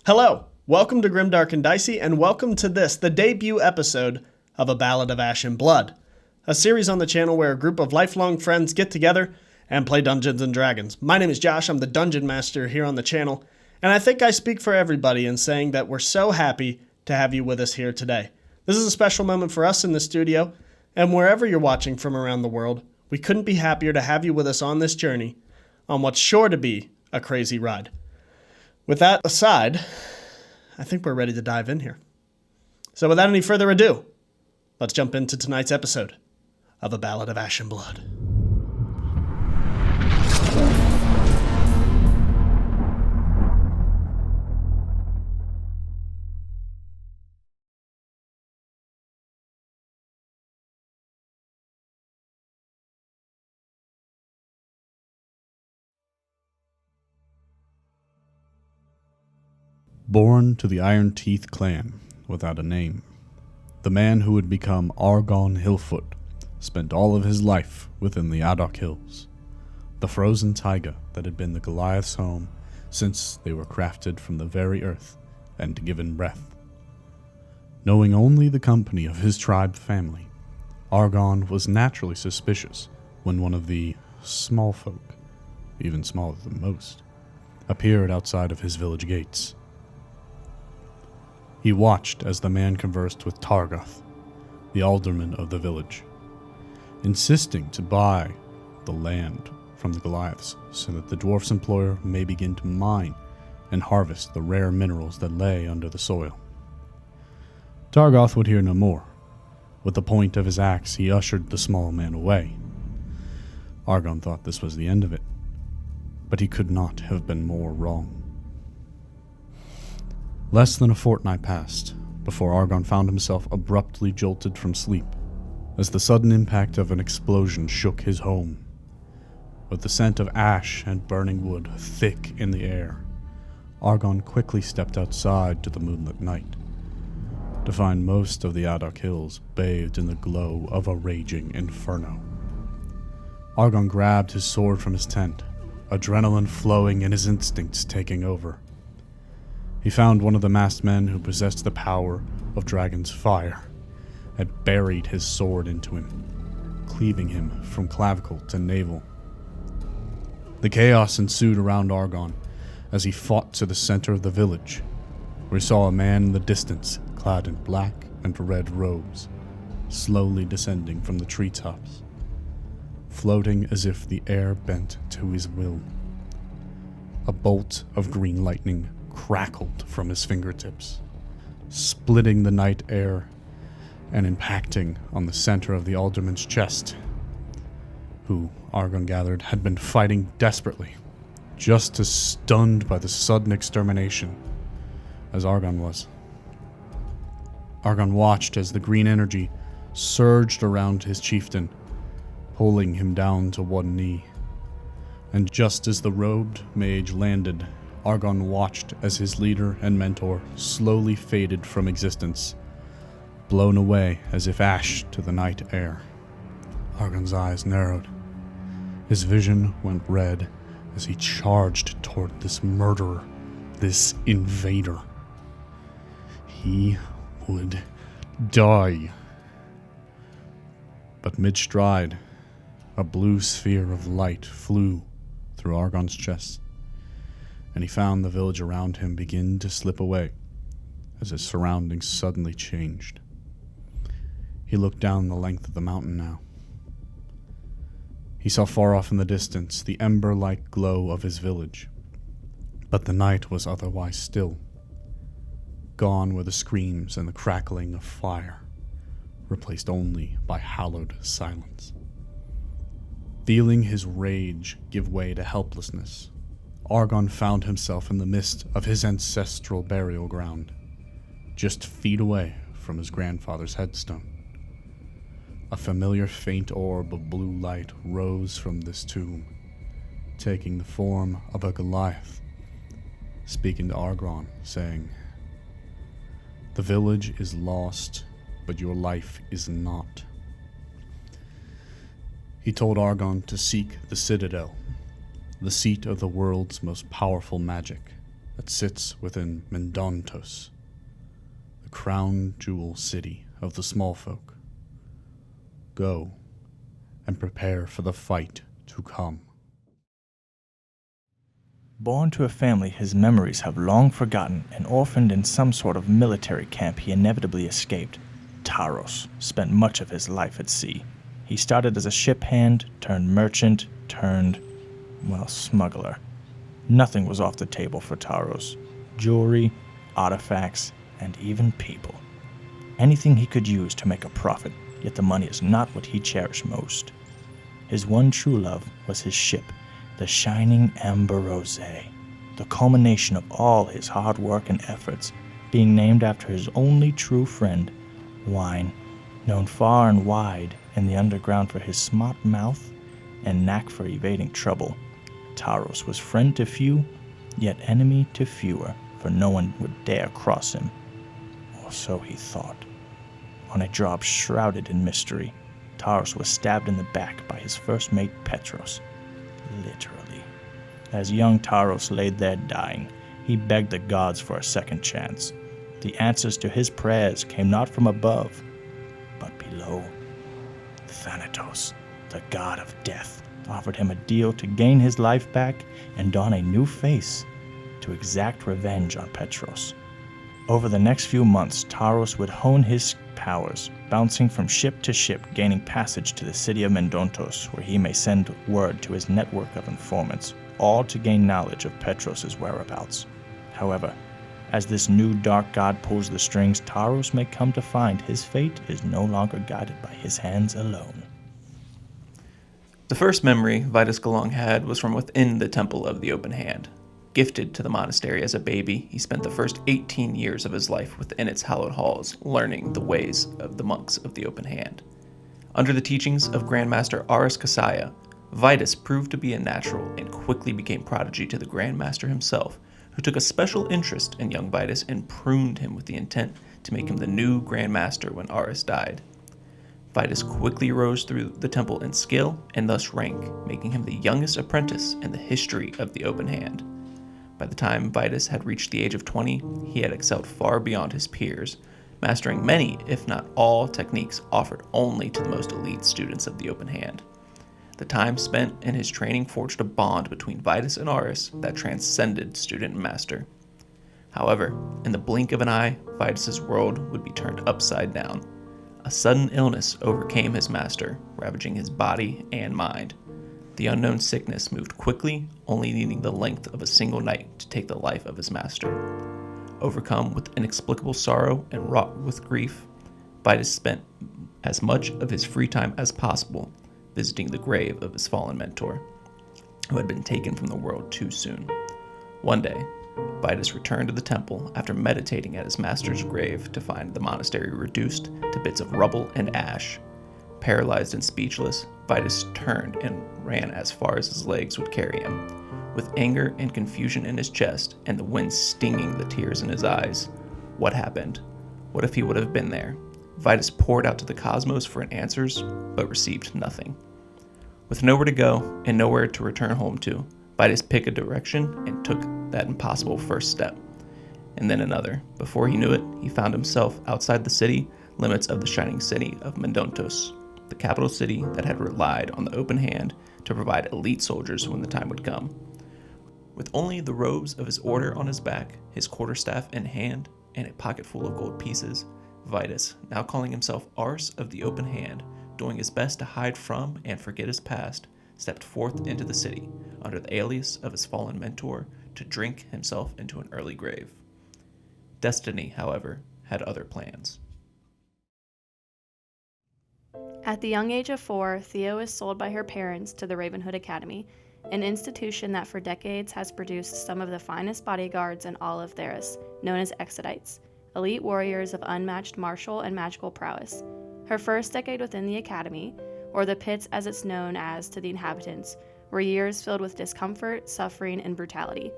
Hello, welcome to Grimdark and Dicey, and welcome to this, the debut episode of A Ballad of Ash and Blood, a series on the channel where a group of lifelong friends get together and play Dungeons & Dragons. My name is Josh, I'm the Dungeon Master here on the channel, and I think I speak for everybody in saying that we're so happy to have you with us here today. This is a special moment for us in the studio, and wherever you're watching from around the world, we couldn't be happier to have you with us on this journey, on what's sure to be a crazy ride. With that aside, I think we're ready to dive in here. So without any further ado, let's jump into tonight's episode of A Ballad of Ash and Blood. Born to the Iron Teeth clan without a name, the man who would become Argon Hillfoot spent all of his life within the Adok Hills, the frozen taiga that had been the Goliath's home since they were crafted from the very earth and given breath. Knowing only the company of his tribe family, Argon was naturally suspicious when one of the small folk, even smaller than most, appeared outside of his village gates. He watched as the man conversed with Targoth, the alderman of the village, insisting to buy the land from the Goliaths so that the dwarf's employer may begin to mine and harvest the rare minerals that lay under the soil. Targoth would hear no more. With the point of his axe, he ushered the small man away. Argon thought this was the end of it, but he could not have been more wrong. Less than a fortnight passed before Argon found himself abruptly jolted from sleep as the sudden impact of an explosion shook his home. With the scent of ash and burning wood thick in the air, Argon quickly stepped outside to the moonlit night to find most of the Adok Hills bathed in the glow of a raging inferno. Argon grabbed his sword from his tent, adrenaline flowing and his instincts taking over. He found one of the masked men who possessed the power of dragon's fire, had buried his sword into him, cleaving him from clavicle to navel. The chaos ensued around Argon as he fought to the center of the village, where he saw a man in the distance clad in black and red robes, slowly descending from the treetops, floating as if the air bent to his will. A bolt of green lightning crackled from his fingertips, splitting the night air and impacting on the center of the alderman's chest, who, Argon gathered, had been fighting desperately, just as stunned by the sudden extermination as Argon was. Argon watched as the green energy surged around his chieftain, pulling him down to one knee. And just as the robed mage landed, Argon watched as his leader and mentor slowly faded from existence, blown away as if ash to the night air. Argon's eyes narrowed. His vision went red as he charged toward this murderer, this invader. He would die. But mid-stride, a blue sphere of light flew through Argon's chest, and he found the village around him begin to slip away as his surroundings suddenly changed. He looked down the length of the mountain now. He saw far off in the distance the ember-like glow of his village, but the night was otherwise still. Gone were the screams and the crackling of fire, replaced only by hallowed silence. Feeling his rage give way to helplessness, Argon found himself in the midst of his ancestral burial ground, just feet away from his grandfather's headstone. A familiar faint orb of blue light rose from this tomb, taking the form of a Goliath, speaking to Argon, saying, "The village is lost, but your life is not." He told Argon to seek the Citadel, the seat of the world's most powerful magic, that sits within Mendontos, the crown jewel city of the small folk. Go and prepare for the fight to come. Born to a family his memories have long forgotten and orphaned in some sort of military camp he inevitably escaped, Taros spent much of his life at sea. He started as a ship hand, turned merchant, smuggler. Nothing was off the table for Taros. Jewelry, artifacts, and even people. Anything he could use to make a profit, yet the money is not what he cherished most. His one true love was his ship, the shining Amber Rose, the culmination of all his hard work and efforts, being named after his only true friend, Wine, known far and wide in the underground for his smart mouth and knack for evading trouble. Taros was friend to few, yet enemy to fewer, for no one would dare cross him. Or so he thought. On a job shrouded in mystery, Taros was stabbed in the back by his first mate Petros. Literally. As young Taros laid there dying, he begged the gods for a second chance. The answers to his prayers came not from above, but below. Thanatos, the god of death, offered him a deal to gain his life back and don a new face, to exact revenge on Petros. Over the next few months, Taros would hone his powers, bouncing from ship to ship, gaining passage to the city of Mendontos, where he may send word to his network of informants, all to gain knowledge of Petros' whereabouts. However, as this new dark god pulls the strings, Taros may come to find his fate is no longer guided by his hands alone. The first memory Vitus Galong had was from within the Temple of the Open Hand. Gifted to the monastery as a baby, he spent the first 18 years of his life within its hallowed halls, learning the ways of the monks of the Open Hand. Under the teachings of Grandmaster Aris Kasaya, Vitus proved to be a natural and quickly became prodigy to the Grandmaster himself, who took a special interest in young Vitus and pruned him with the intent to make him the new Grandmaster when Aris died. Vitus quickly rose through the temple in skill and thus rank, making him the youngest apprentice in the history of the Open Hand. By the time Vitus had reached the age of 20, he had excelled far beyond his peers, mastering many, if not all, techniques offered only to the most elite students of the Open Hand. The time spent in his training forged a bond between Vitus and Aris that transcended student and master. However, in the blink of an eye, Vitus's world would be turned upside down. A sudden illness overcame his master, ravaging his body and mind. The unknown sickness moved quickly, only needing the length of a single night to take the life of his master. Overcome with inexplicable sorrow and wrought with grief, Vitus spent as much of his free time as possible visiting the grave of his fallen mentor, who had been taken from the world too soon. One day, Vitus returned to the temple after meditating at his master's grave to find the monastery reduced to bits of rubble and ash. Paralyzed and speechless, Vitus turned and ran as far as his legs would carry him. With anger and confusion in his chest and the wind stinging the tears in his eyes, what happened? What if he would have been there? Vitus poured out to the cosmos for answers, but received nothing. With nowhere to go and nowhere to return home to, Vitus picked a direction and took that impossible first step, and then another. Before he knew it, he found himself outside the city limits of the shining city of Mendontos, the capital city that had relied on the Open Hand to provide elite soldiers when the time would come. With only the robes of his order on his back, his quarterstaff in hand, and a pocket full of gold pieces, Vitus, now calling himself Ars of the Open Hand, doing his best to hide from and forget his past, stepped forth into the city, under the alias of his fallen mentor, to drink himself into an early grave. Destiny, however, had other plans. At the young age of 4, Theo is sold by her parents to the Ravenhood Academy, an institution that for decades has produced some of the finest bodyguards in all of Theris, known as Exodites, elite warriors of unmatched martial and magical prowess. Her first decade within the academy, or the pits as it's known as to the inhabitants, were years filled with discomfort, suffering, and brutality.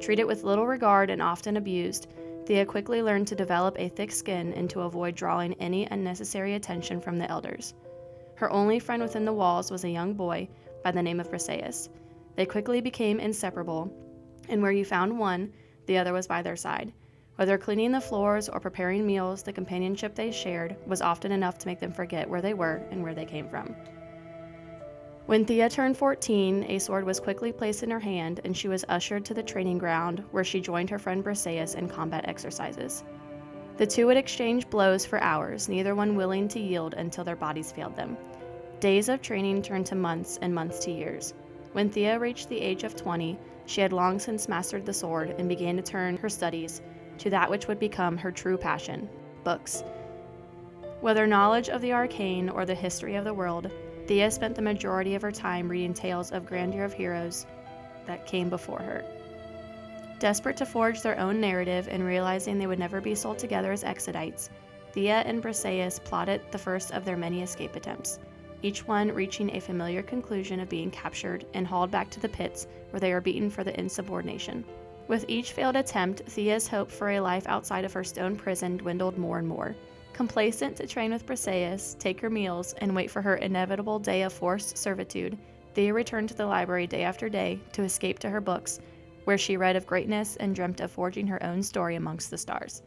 Treated with little regard and often abused, Thea quickly learned to develop a thick skin and to avoid drawing any unnecessary attention from the elders. Her only friend within the walls was a young boy by the name of Briseus. They quickly became inseparable, and where you found one, the other was by their side. Whether cleaning the floors or preparing meals, the companionship they shared was often enough to make them forget where they were and where they came from. When Thea turned 14, a sword was quickly placed in her hand, and she was ushered to the training ground, where she joined her friend Briseis in combat exercises. The two would exchange blows for hours, neither one willing to yield until their bodies failed them. Days of training turned to months, and months to years. When Thea reached the age of 20, she had long since mastered the sword and began to turn her studies to that which would become her true passion, books. Whether knowledge of the arcane or the history of the world, Thea spent the majority of her time reading tales of grandeur of heroes that came before her. Desperate to forge their own narrative and realizing they would never be sold together as Exodites, Thea and Briseis plotted the first of their many escape attempts, each one reaching a familiar conclusion of being captured and hauled back to the pits where they were beaten for the insubordination. With each failed attempt, Thea's hope for a life outside of her stone prison dwindled more and more. Complacent to train with Briseis, take her meals, and wait for her inevitable day of forced servitude, Thea returned to the library day after day to escape to her books, where she read of greatness and dreamt of forging her own story amongst the stars.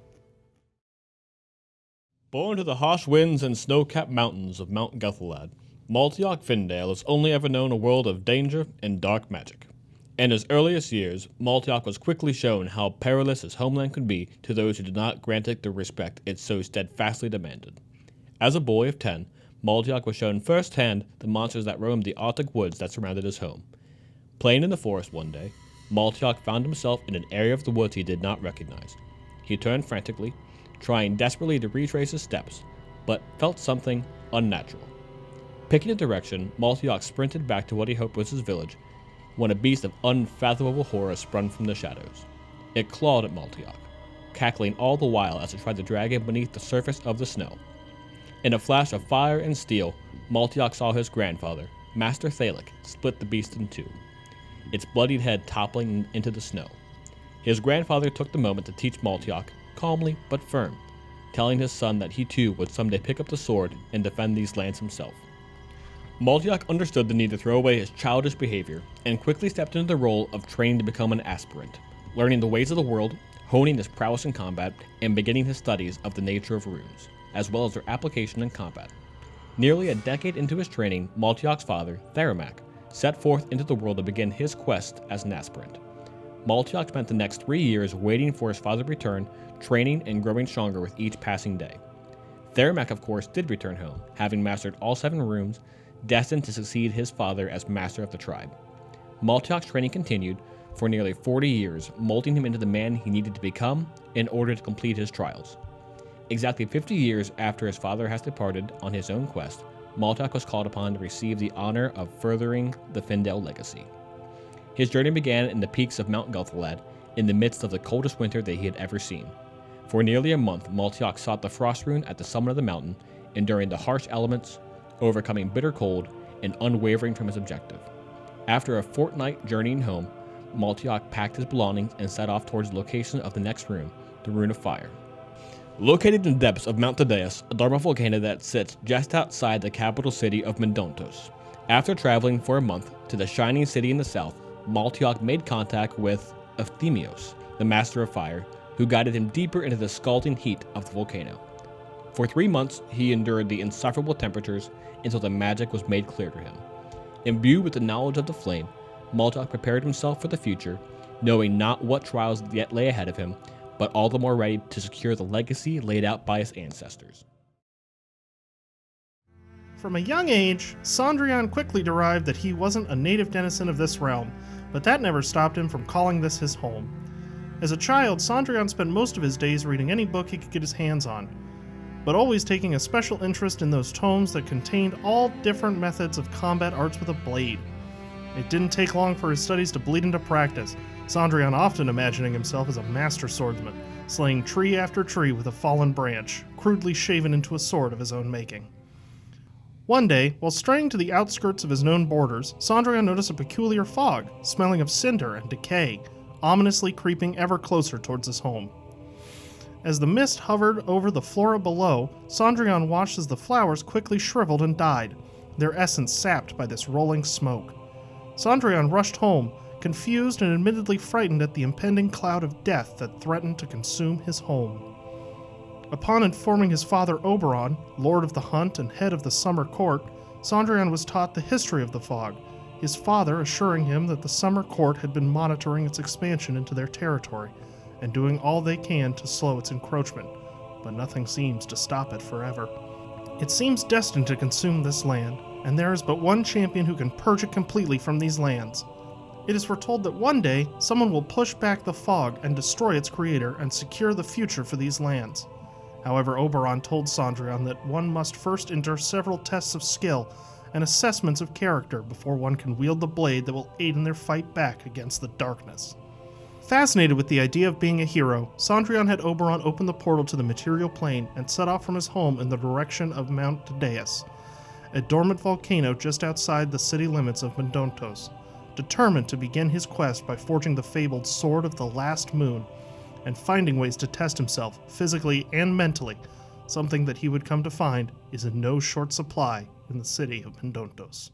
Born to the harsh winds and snow-capped mountains of Mount Gelthalad, Maltiok Findale has only ever known a world of danger and dark magic. In his earliest years, Maltiok was quickly shown how perilous his homeland could be to those who did not grant it the respect it so steadfastly demanded. As a boy of 10, Maltiok was shown firsthand the monsters that roamed the Arctic woods that surrounded his home. Playing in the forest one day, Maltiok found himself in an area of the woods he did not recognize. He turned frantically, trying desperately to retrace his steps, but felt something unnatural. Picking a direction, Maltiok sprinted back to what he hoped was his village, when a beast of unfathomable horror sprung from the shadows. It clawed at Maltiok, cackling all the while as it tried to drag him beneath the surface of the snow. In a flash of fire and steel, Maltiok saw his grandfather, Master Thalic, split the beast in two, its bloodied head toppling into the snow. His grandfather took the moment to teach Maltiok, calmly but firm, telling his son that he too would someday pick up the sword and defend these lands himself. Maltiok understood the need to throw away his childish behavior and quickly stepped into the role of training to become an aspirant, learning the ways of the world, honing his prowess in combat, and beginning his studies of the nature of runes, as well as their application in combat. Nearly a decade into his training, Maltiok's father, Theramak, set forth into the world to begin his quest as an aspirant. Maltiok spent the next 3 years waiting for his father's return, training and growing stronger with each passing day. Theramak, of course, did return home, having mastered all 7 runes, destined to succeed his father as master of the tribe. Maltiok's training continued for nearly 40 years, molding him into the man he needed to become in order to complete his trials. Exactly 50 years after his father has departed on his own quest, Maltiok was called upon to receive the honor of furthering the Findale legacy. His journey began in the peaks of Mount Gelthalad, in the midst of the coldest winter that he had ever seen. For nearly a month, Maltiok sought the frost rune at the summit of the mountain, enduring the harsh elements, overcoming bitter cold, and unwavering from his objective. After a fortnight journeying home, Maltiok packed his belongings and set off towards the location of the next rune, the Rune of Fire. Located in the depths of Mount Tadeus, a Dharma volcano that sits just outside the capital city of Mendontos. After traveling for a month to the shining city in the south, Maltiok made contact with Ephthemios, the Master of Fire, who guided him deeper into the scalding heat of the volcano. For 3 months, he endured the insufferable temperatures until the magic was made clear to him. Imbued with the knowledge of the flame, Maltiok prepared himself for the future, knowing not what trials yet lay ahead of him, but all the more ready to secure the legacy laid out by his ancestors. From a young age, Sondrian quickly derived that he wasn't a native denizen of this realm, but that never stopped him from calling this his home. As a child, Sondrian spent most of his days reading any book he could get his hands on, but always taking a special interest in those tomes that contained all different methods of combat arts with a blade. It didn't take long for his studies to bleed into practice, Sondrian often imagining himself as a master swordsman, slaying tree after tree with a fallen branch, crudely shaven into a sword of his own making. One day, while straying to the outskirts of his known borders, Sondrian noticed a peculiar fog, smelling of cinder and decay, ominously creeping ever closer towards his home. As the mist hovered over the flora below, Sondrian watched as the flowers quickly shriveled and died, their essence sapped by this rolling smoke. Sondrian rushed home, confused and admittedly frightened at the impending cloud of death that threatened to consume his home. Upon informing his father Oberon, Lord of the Hunt and head of the Summer Court, Sondrian was taught the history of the fog, his father assuring him that the Summer Court had been monitoring its expansion into their territory and doing all they can to slow its encroachment, but nothing seems to stop it forever. It seems destined to consume this land, and there is but one champion who can purge it completely from these lands. It is foretold that one day someone will push back the fog and destroy its creator and secure the future for these lands. However, Oberon told Sondrian that one must first endure several tests of skill and assessments of character before one can wield the blade that will aid in their fight back against the darkness. Fascinated with the idea of being a hero, Sondrian had Oberon open the portal to the material plane and set off from his home in the direction of Mount Deus, a dormant volcano just outside the city limits of Mendontos, determined to begin his quest by forging the fabled Sword of the Last Moon and finding ways to test himself physically and mentally, something that he would come to find is in no short supply in the city of Mendontos.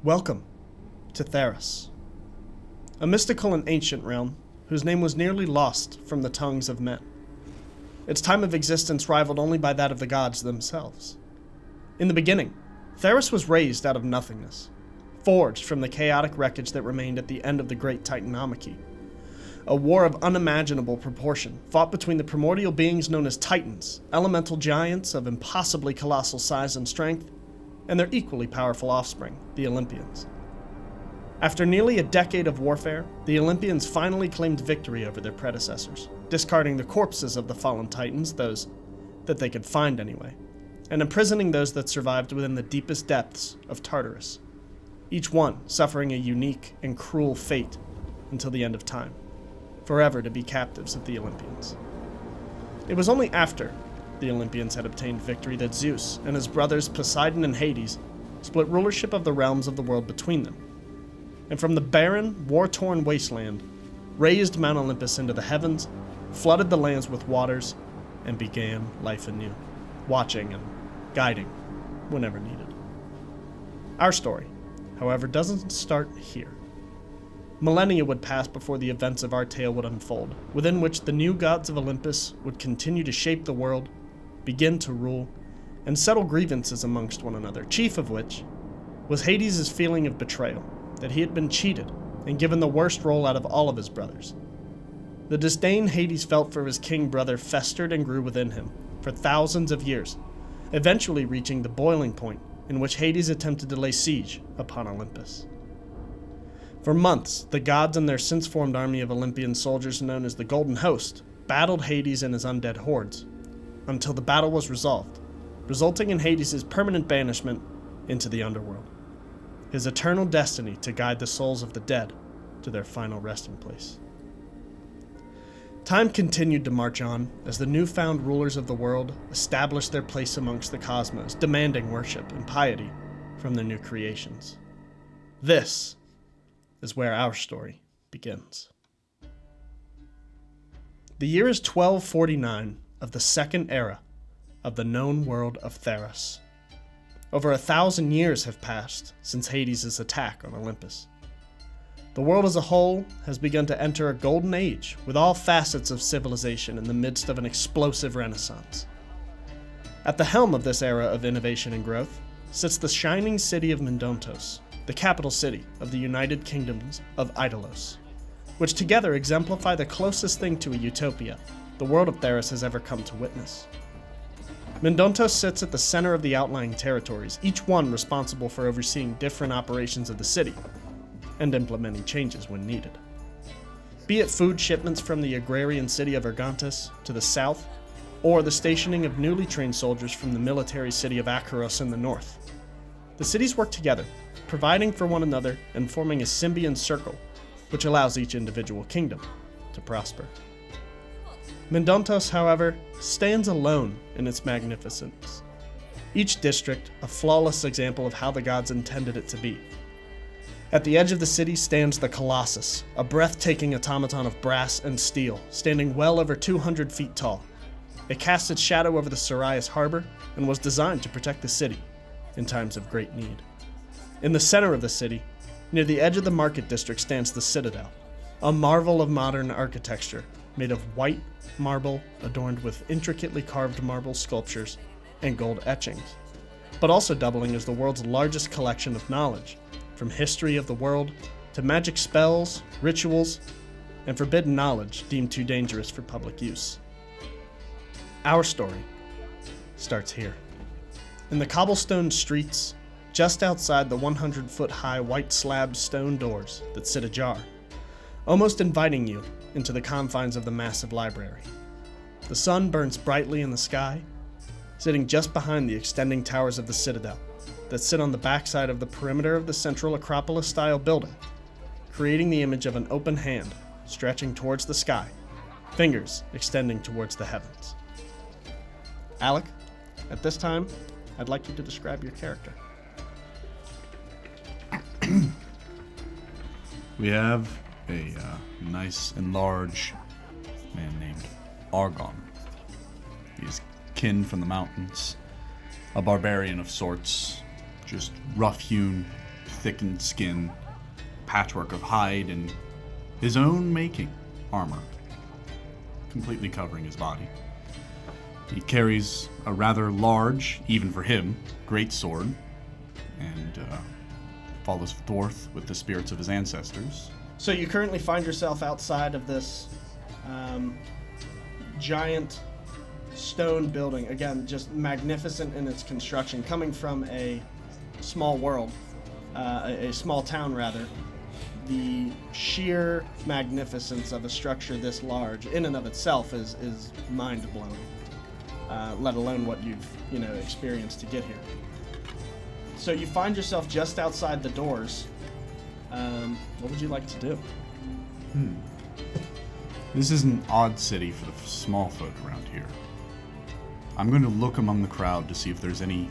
Welcome to Theros, a mystical and ancient realm whose name was nearly lost from the tongues of men. Its time of existence rivaled only by that of the gods themselves. In the beginning, Theros was raised out of nothingness, forged from the chaotic wreckage that remained at the end of the Great Titanomachy. A war of unimaginable proportion fought between the primordial beings known as Titans, elemental giants of impossibly colossal size and strength, and their equally powerful offspring, the Olympians. After nearly a decade of warfare, the Olympians finally claimed victory over their predecessors, discarding the corpses of the fallen Titans, those that they could find anyway, and imprisoning those that survived within the deepest depths of Tartarus, each one suffering a unique and cruel fate until the end of time, forever to be captives of the Olympians. It was only after the Olympians had obtained victory that Zeus and his brothers Poseidon and Hades split rulership of the realms of the world between them, and from the barren, war-torn wasteland, raised Mount Olympus into the heavens, flooded the lands with waters, and began life anew, watching and guiding whenever needed. Our story, however, doesn't start here. Millennia would pass before the events of our tale would unfold, within which the new gods of Olympus would continue to shape the world, begin to rule, and settle grievances amongst one another, chief of which was Hades' feeling of betrayal, that he had been cheated and given the worst role out of all of his brothers. The disdain Hades felt for his king brother festered and grew within him for thousands of years, eventually reaching the boiling point in which Hades attempted to lay siege upon Olympus. For months, the gods and their since-formed army of Olympian soldiers known as the Golden Host battled Hades and his undead hordes, until the battle was resolved, resulting in Hades' permanent banishment into the underworld, his eternal destiny to guide the souls of the dead to their final resting place. Time continued to march on as the newfound rulers of the world established their place amongst the cosmos, demanding worship and piety from their new creations. This is where our story begins. The year is 1249 of the second era of the known world of Theros. Over 1,000 years have passed since Hades' attack on Olympus. The world as a whole has begun to enter a golden age, with all facets of civilization in the midst of an explosive renaissance. At the helm of this era of innovation and growth sits the shining city of Mendontos, the capital city of the United Kingdoms of Idalos, which together exemplify the closest thing to a utopia the world of Theros has ever come to witness. Mendontos sits at the center of the outlying territories, each one responsible for overseeing different operations of the city and implementing changes when needed. Be it food shipments from the agrarian city of Ergontis to the south, or the stationing of newly trained soldiers from the military city of Acheros in the north. The cities work together, providing for one another and forming a symbiont circle, which allows each individual kingdom to prosper. Mendontos, however, stands alone in its magnificence, each district a flawless example of how the gods intended it to be. At the edge of the city stands the Colossus, a breathtaking automaton of brass and steel, standing well over 200 feet tall. It casts its shadow over the Sirius harbor and was designed to protect the city in times of great need. In the center of the city, near the edge of the market district, stands the Citadel, a marvel of modern architecture made of white marble adorned with intricately carved marble sculptures and gold etchings, but also doubling as the world's largest collection of knowledge, from history of the world to magic spells, rituals, and forbidden knowledge deemed too dangerous for public use. Our story starts here. In the cobblestone streets, just outside the 100-foot-high white slab stone doors that sit ajar, almost inviting you into the confines of the massive library. The sun burns brightly in the sky, sitting just behind the extending towers of the Citadel that sit on the backside of the perimeter of the central Acropolis-style building, creating the image of an open hand stretching towards the sky, fingers extending towards the heavens. Alec, at this time, I'd like you to describe your character. We have a nice and large man named Argon. He's kin from the mountains, a barbarian of sorts, just rough-hewn, thickened skin, patchwork of hide, and his own making armor, completely covering his body. He carries a rather large, even for him, great sword, and follows forth with the spirits of his ancestors. So you currently find yourself outside of this giant stone building, again, just magnificent in its construction, coming from a small world, a small town rather. The sheer magnificence of a structure this large in and of itself is mind-blowing, let alone what you've experienced to get here. So you find yourself just outside the doors. What would you like to do? This is an odd city for the small folk around here. I'm going to look among the crowd to see if there's any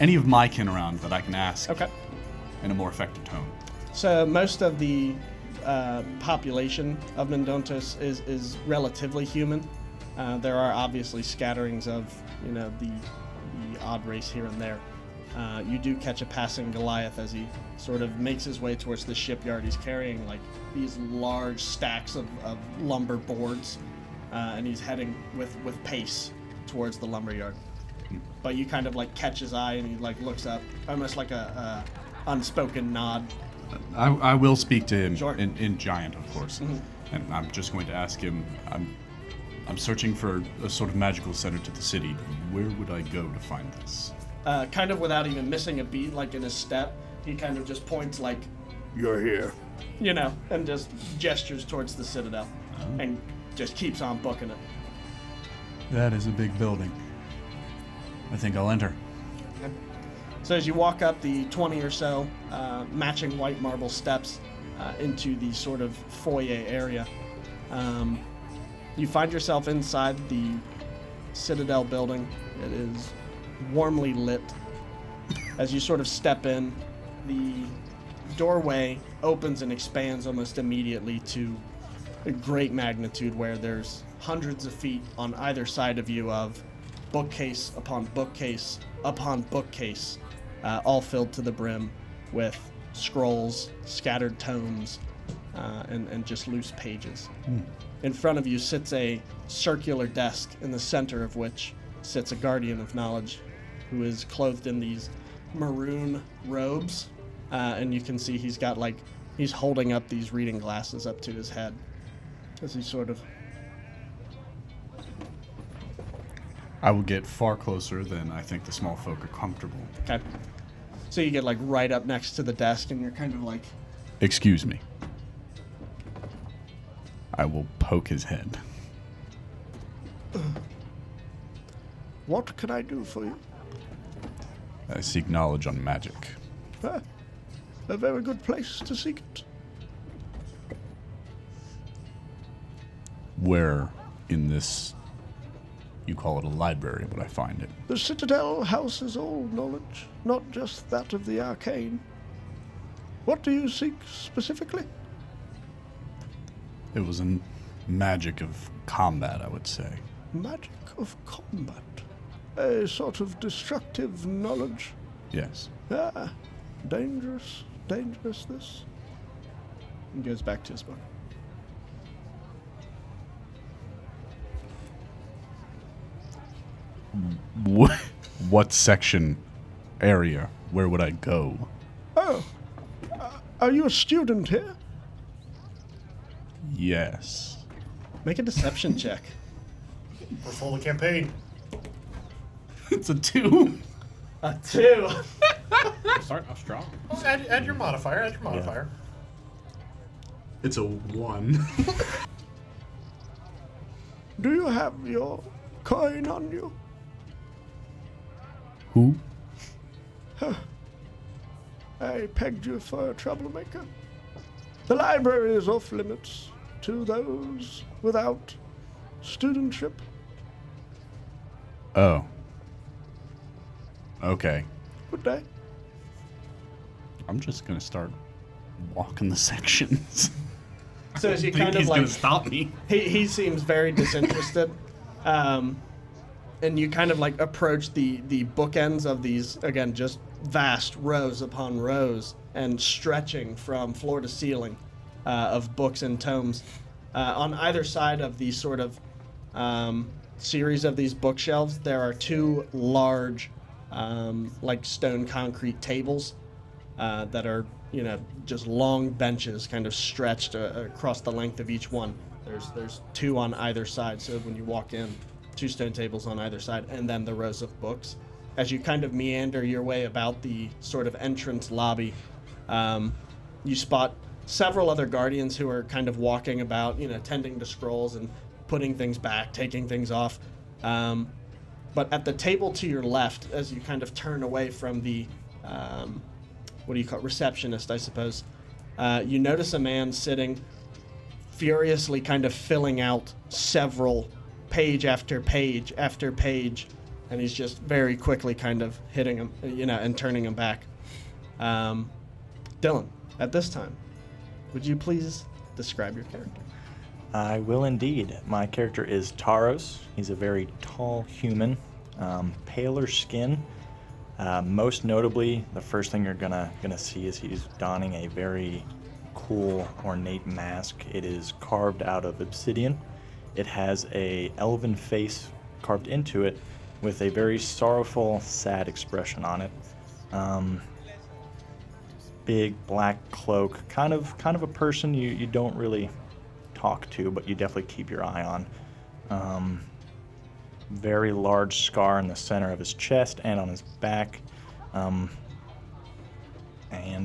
of my kin around that I can ask in a more effective tone. So most of the population of Mendontos is relatively human. There are obviously scatterings of the odd race here and there. You do catch a passing Goliath as he sort of makes his way towards the shipyard. He's carrying like these large stacks of lumber boards, and he's heading with pace towards the lumberyard. But you kind of like catch his eye and he like looks up, almost like a unspoken nod. I will speak to him Sure. in Giant, of course, and I'm just going to ask him. I'm searching for a sort of magical center to the city. Where would I go to find this? Kind of without even missing a beat, like in his step, he kind of just points like, "You're here," and just gestures towards the Citadel, and just keeps on booking it. That is a big building. I think I'll enter. So as you walk up the 20 or so matching white marble steps into the sort of foyer area, you find yourself inside the Citadel building. It is warmly lit. As you sort of step in, the doorway opens and expands almost immediately to a great magnitude where there's hundreds of feet on either side of you of bookcase upon bookcase upon bookcase, all filled to the brim with scrolls, scattered tomes, and just loose pages. In front of you sits a circular desk, in the center of which sits a guardian of knowledge who is clothed in these maroon robes, and you can see he's holding up these reading glasses up to his head as he sort of... I will get far closer than I think the small folk are comfortable. Okay. So you get like right up next to the desk and you're kind of like... Excuse me. I will poke his head. What can I do for you? I seek knowledge on magic. A very good place to seek it. Where in this, you call it a library, would I find it? The Citadel houses all knowledge, not just that of the arcane. What do you seek specifically? It was a magic of combat, I would say. Magic of combat. A sort of destructive knowledge. Yes. Ah, dangerous. Dangerous, this. He goes back to his book. What section, area, where would I go? Oh, are you a student here? Yes. Make a deception check. We're full of campaign. It's a 2. A 2. Starting off strong. Oh, add your modifier. Add your modifier. It's a 1. Do you have your coin on you? Who? I pegged you for a troublemaker. The library is off limits to those without studentship. Oh. Okay. Good day. I'm just gonna start walking the sections. So as you Think kind of he's like, gonna stop me. he seems very disinterested, and you kind of like approach the bookends of these, again, just vast rows upon rows and stretching from floor to ceiling of books and tomes. On either side of the sort of series of these bookshelves, there are 2 large, like stone concrete tables that are, just long benches kind of stretched across the length of each one. There's 2 on either side, so when you walk in, 2 stone tables on either side, and then the rows of books. As you kind of meander your way about the sort of entrance lobby, you spot several other guardians who are kind of walking about, tending to scrolls and putting things back, taking things off. But at the table to your left, as you kind of turn away from the, what do you call it, receptionist, I suppose, you notice a man sitting furiously kind of filling out several page after page after page, and he's just very quickly kind of hitting him, and turning him back. Dylan, at this time, would you please describe your character? I will indeed. My character is Taros. He's a very tall human, paler skin. Most notably, the first thing you're gonna see is he's donning a very cool, ornate mask. It is carved out of obsidian. It has a elven face carved into it with a very sorrowful, sad expression on it. Big black cloak, kind of a person you don't really talk to, but you definitely keep your eye on. Very large scar in the center of his chest and on his back. And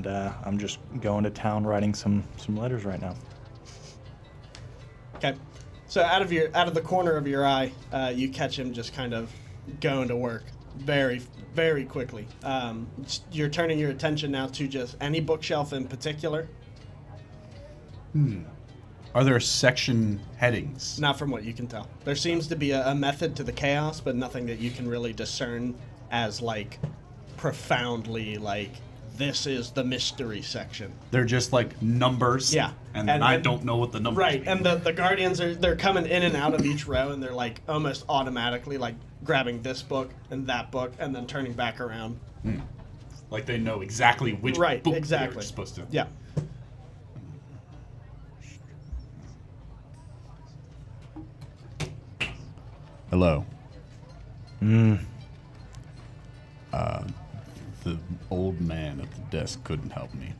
I'm just going to town writing some letters right now. Okay. So out of the corner of your eye, you catch him just kind of going to work very, very quickly. You're turning your attention now to just any bookshelf in particular. Are there section headings? Not from what you can tell. There seems to be a method to the chaos, but nothing that you can really discern as like profoundly like this is the mystery section. They're just like numbers. Yeah. And I don't know what the numbers Right, mean. and the guardians they're coming in and out of each row, and they're like almost automatically like grabbing this book and that book, and then turning back around. Like they know exactly which Right, book exactly. they're supposed to. Yeah. Hello. The old man at the desk couldn't help me.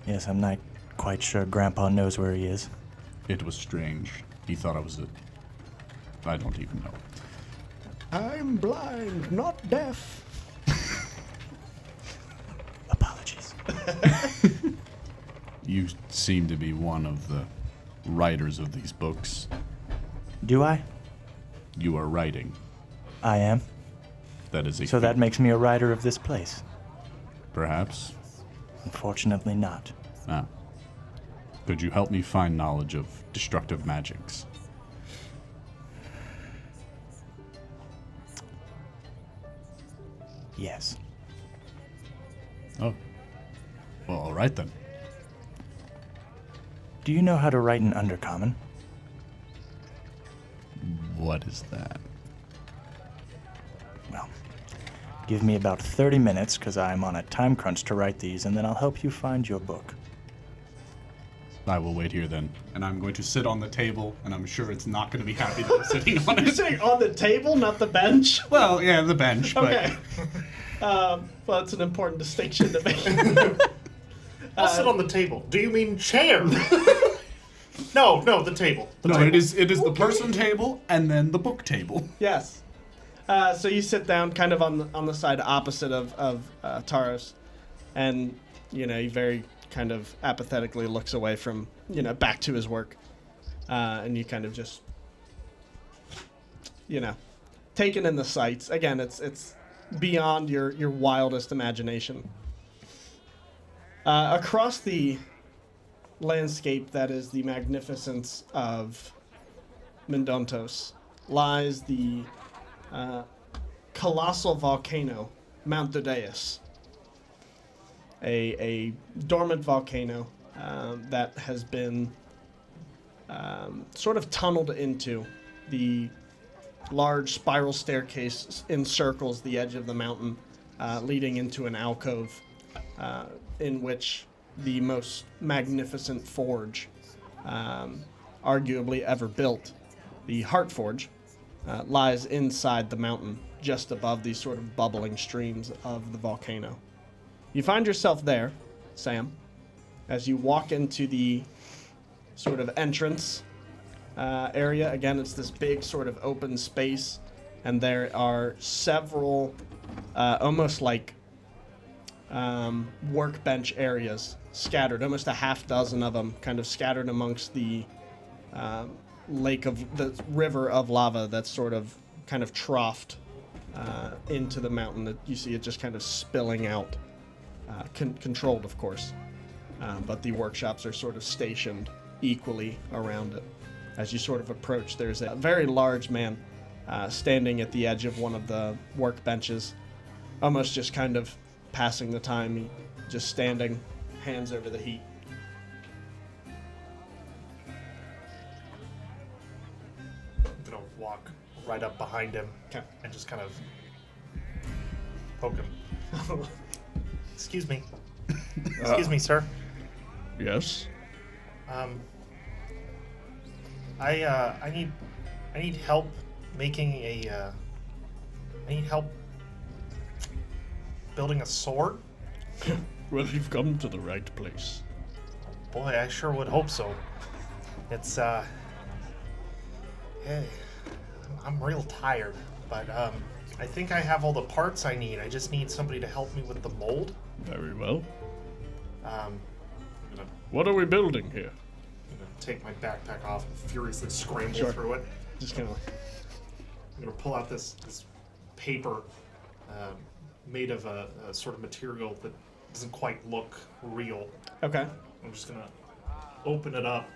Yes, I'm not quite sure Grandpa knows where he is. It was strange. He thought I was I don't even know. I'm blind, not deaf. Apologies. You seem to be one of the writers of these books. Do I? You are writing. I am. That is a So that makes me a writer of this place. Perhaps. Unfortunately not. Ah. Could you help me find knowledge of destructive magics? Yes. Oh. Well, all right then. Do you know how to write an undercommon? What is that? Well, give me about 30 minutes, because I'm on a time crunch to write these, and then I'll help you find your book. I will wait here then. And I'm going to sit on the table, and I'm sure it's not going to be happy that I'm sitting on You're it. sitting on the table, not the bench? Well, yeah, the bench, but... Okay. Well, it's an important distinction to make. I'll sit on the table. Do you mean chair? No, the table. No, it is the person table and then the book table. Yes. So you sit down kind of on the side opposite of Taros, and, he very kind of apathetically looks away from, back to his work. And you kind of just, taking in the sights. Again, it's beyond your wildest imagination. Across the landscape that is the magnificence of Mendontos lies the colossal volcano, Mount Dodeus, a dormant volcano that has been sort of tunneled into. The large spiral staircase encircles the edge of the mountain, leading into an alcove in which the most magnificent forge arguably ever built, the Heart Forge, lies inside the mountain, just above these sort of bubbling streams of the volcano. You find yourself there, Sam, as you walk into the sort of entrance area. Again, it's this big sort of open space, and there are several almost like workbench areas scattered, almost a half dozen of them, kind of scattered amongst the the river of lava that's sort of kind of troughed into the mountain. That you see it just kind of spilling out, controlled, of course, but the workshops are sort of stationed equally around it. As you sort of approach, there's a very large man standing at the edge of one of the workbenches, almost just kind of passing the time, just standing, hands over the heat. I'm gonna walk right up behind him and just kind of poke him. Excuse me. Excuse me, sir. Yes? I need help making I need help building a sword. Well, you've come to the right place. Boy, I sure would hope so. It's hey, I'm real tired, but I think I have all the parts I need. I just need somebody to help me with the mold. Very well. I'm gonna What are we building here? take my backpack off and furiously scramble through it. Just kind of I'm gonna pull out this paper made of a sort of material that doesn't quite look real. okay. I'm just gonna open it up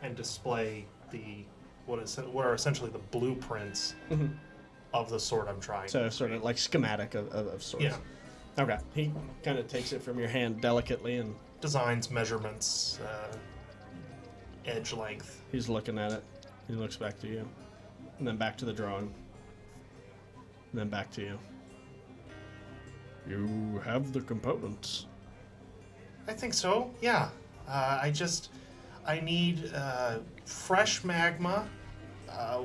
and display what are essentially the blueprints of the sword I'm trying. So sort of like schematic of sorts. Yeah. Okay. He kind of takes it from your hand delicately, and Designs, measurements, edge length. he's looking at it. He looks back to you, and then back to the drawing, and then back to you. You have the components. I think so. Yeah. I need fresh magma,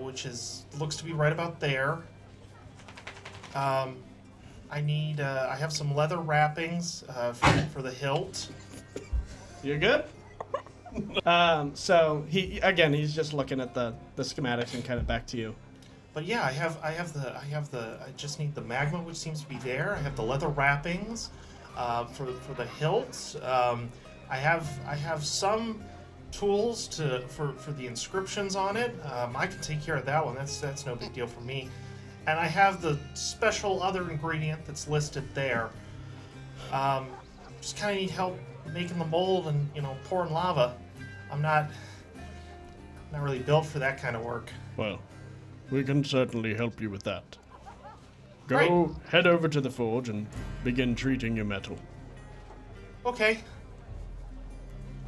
which looks to be right about there. I have some leather wrappings for the hilt. You're good? So he's just looking at the schematics and kind of back to you. But yeah, I just need the magma, which seems to be there. I have the leather wrappings for the hilt. I have some tools for the inscriptions on it. I can take care of that one. That's no big deal for me. And I have the special other ingredient that's listed there. Just kind of need help making the mold and pouring lava. I'm not really built for that kind of work. Well, we can certainly help you with that. Go Right. head over to the forge and begin treating your metal. Okay.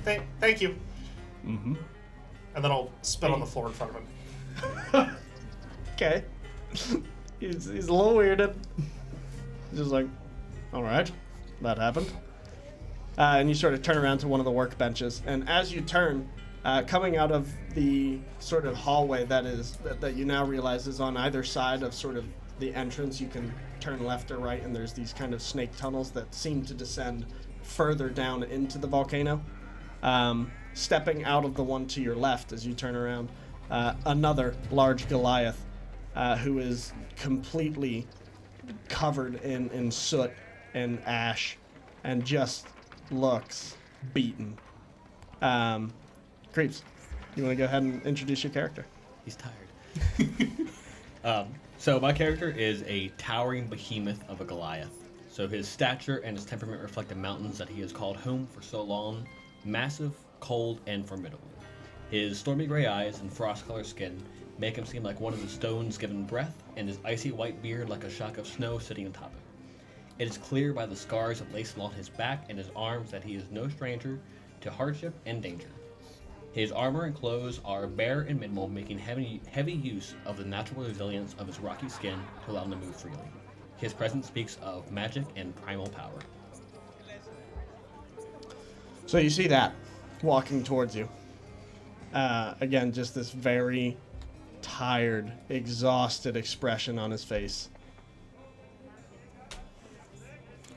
Thank you. Mm-hmm. And then I'll spit on the floor in front of him. okay. He's a little weirded. He's just like, all right, that happened. And you sort of turn around to one of the workbenches, and as you turn, coming out of the sort of hallway that you now realize is on either side of sort of the entrance, you can turn left or right, and there's these kind of snake tunnels that seem to descend further down into the volcano. Stepping out of the one to your left as you turn around, another large Goliath who is completely covered in soot and ash and just looks beaten. Creeps, you want to go ahead and introduce your character? He's tired. So my character is a towering behemoth of a Goliath. So his stature and his temperament reflect the mountains that he has called home for so long. Massive, cold, and formidable. His stormy gray eyes and frost-colored skin make him seem like one of the stones given breath, and his icy white beard like a shock of snow sitting atop him. It is clear by the scars that lace along his back and his arms that he is no stranger to hardship and danger. His armor and clothes are bare and minimal, making heavy use of the natural resilience of his rocky skin to allow him to move freely. His presence speaks of magic and primal power. So you see that walking towards you. Again, just this very tired, exhausted expression on his face.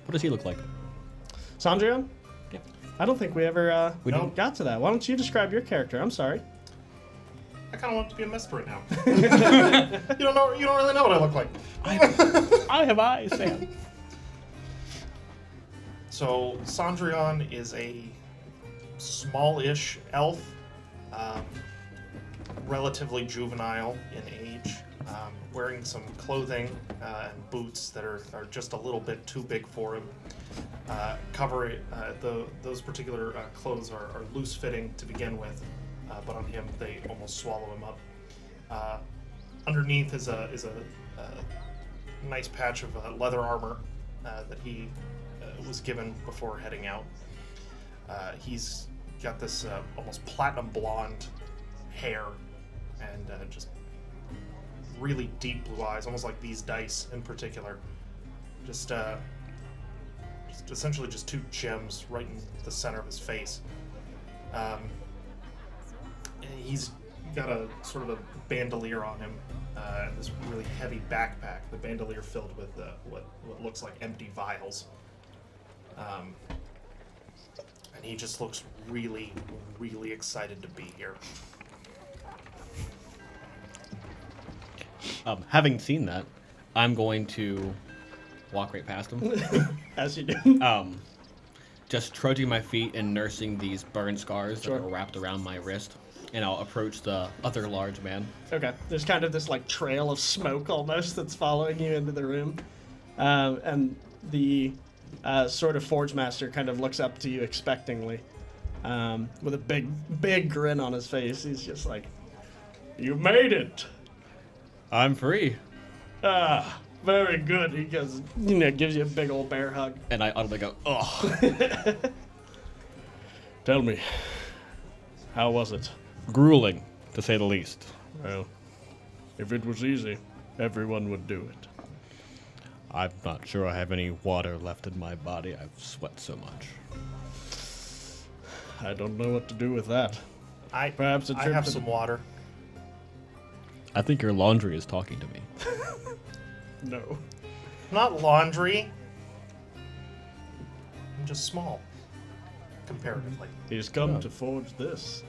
What does he look like? Sandrion? Yeah. I don't think we ever We didn't. got to that. Why don't you describe your character? I'm sorry. I kind of want to be a mist right now. You don't really know what I look like. I have eyes, Sam. So Sandrion is a small-ish elf, relatively juvenile in age, wearing some clothing and boots that are just a little bit too big for him. Those particular clothes are loose-fitting to begin with, but on him they almost swallow him up. Underneath is a nice patch of leather armor that he was given before heading out. He's got this almost platinum blonde hair and just really deep blue eyes, almost like these dice in particular. Just essentially just two gems right in the center of his face. And he's got a sort of a bandolier on him, and this really heavy backpack. The bandolier filled with what looks like empty vials. And he just looks really, really excited to be here. Having seen that, I'm going to walk right past him. As you do. Just trudging my feet and nursing these burn scars Sure. that are wrapped around my wrist. And I'll approach the other large man. Okay. There's kind of this like trail of smoke almost that's following you into the room. And the sort of forge master kind of looks up to you expectingly. With a big grin on his face. He's just like, "You made it." I'm free. Ah, very good. He goes, gives you a big old bear hug. And I audibly go, ugh. Tell me, how was it? Grueling, to say the least. Well, if it was easy, everyone would do it. I'm not sure I have any water left in my body. I've sweat so much. I don't know what to do with that. Perhaps a I trip have to some water. I think your laundry is talking to me. No. Not laundry. I'm just small, comparatively. He's come to forge this.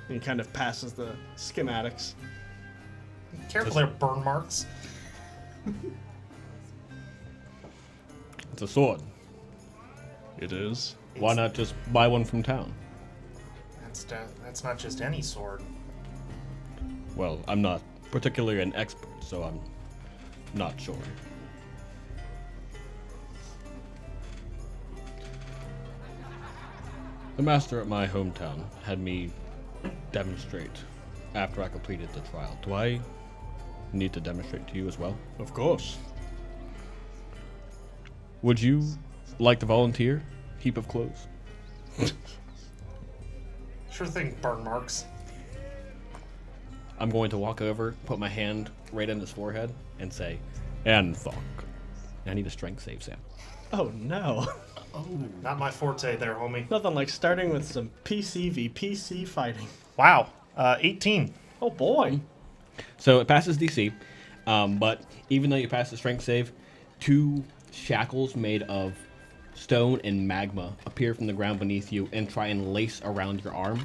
He kind of passes the schematics. Careful there, burn marks. It's a sword. It is. Why not just buy one from town? That's not just any sword. Well, I'm not particularly an expert, so I'm not sure. The master at my hometown had me demonstrate after I completed the trial. Do I need to demonstrate to you as well? Of course. Would you like to volunteer? Heap of clothes. Sure thing, burn marks. I'm going to walk over, put my hand right in his forehead and say, "And thunk." I need a strength save, Sam. Oh no. Not my forte there, homie. Nothing like starting with some PC v PC fighting. Wow. 18. Oh boy. So it passes DC, but even though you pass the strength save, 2 shackles made of stone and magma appear from the ground beneath you and try and lace around your arm.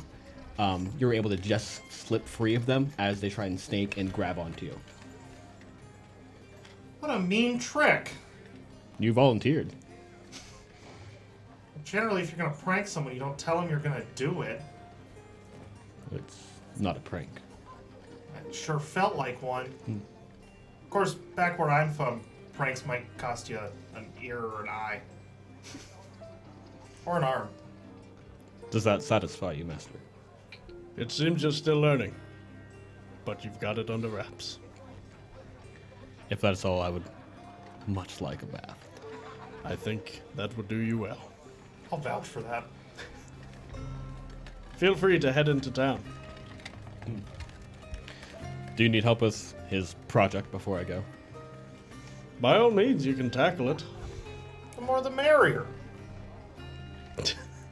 You're able to just slip free of them as they try and snake and grab onto you. What a mean trick. You volunteered. Generally, if you're going to prank someone, you don't tell them you're going to do it. It's not a prank. It sure felt like one. Of course, back where I'm from, pranks might cost you an ear or an eye. Or an arm. Does that satisfy you, Master? It seems you're still learning, but you've got it under wraps. If that's all, I would much like a bath. I think that would do you well. I'll vouch for that. Feel free to head into town. Do you need help with his project before I go? By all means, you can tackle it. The more the merrier.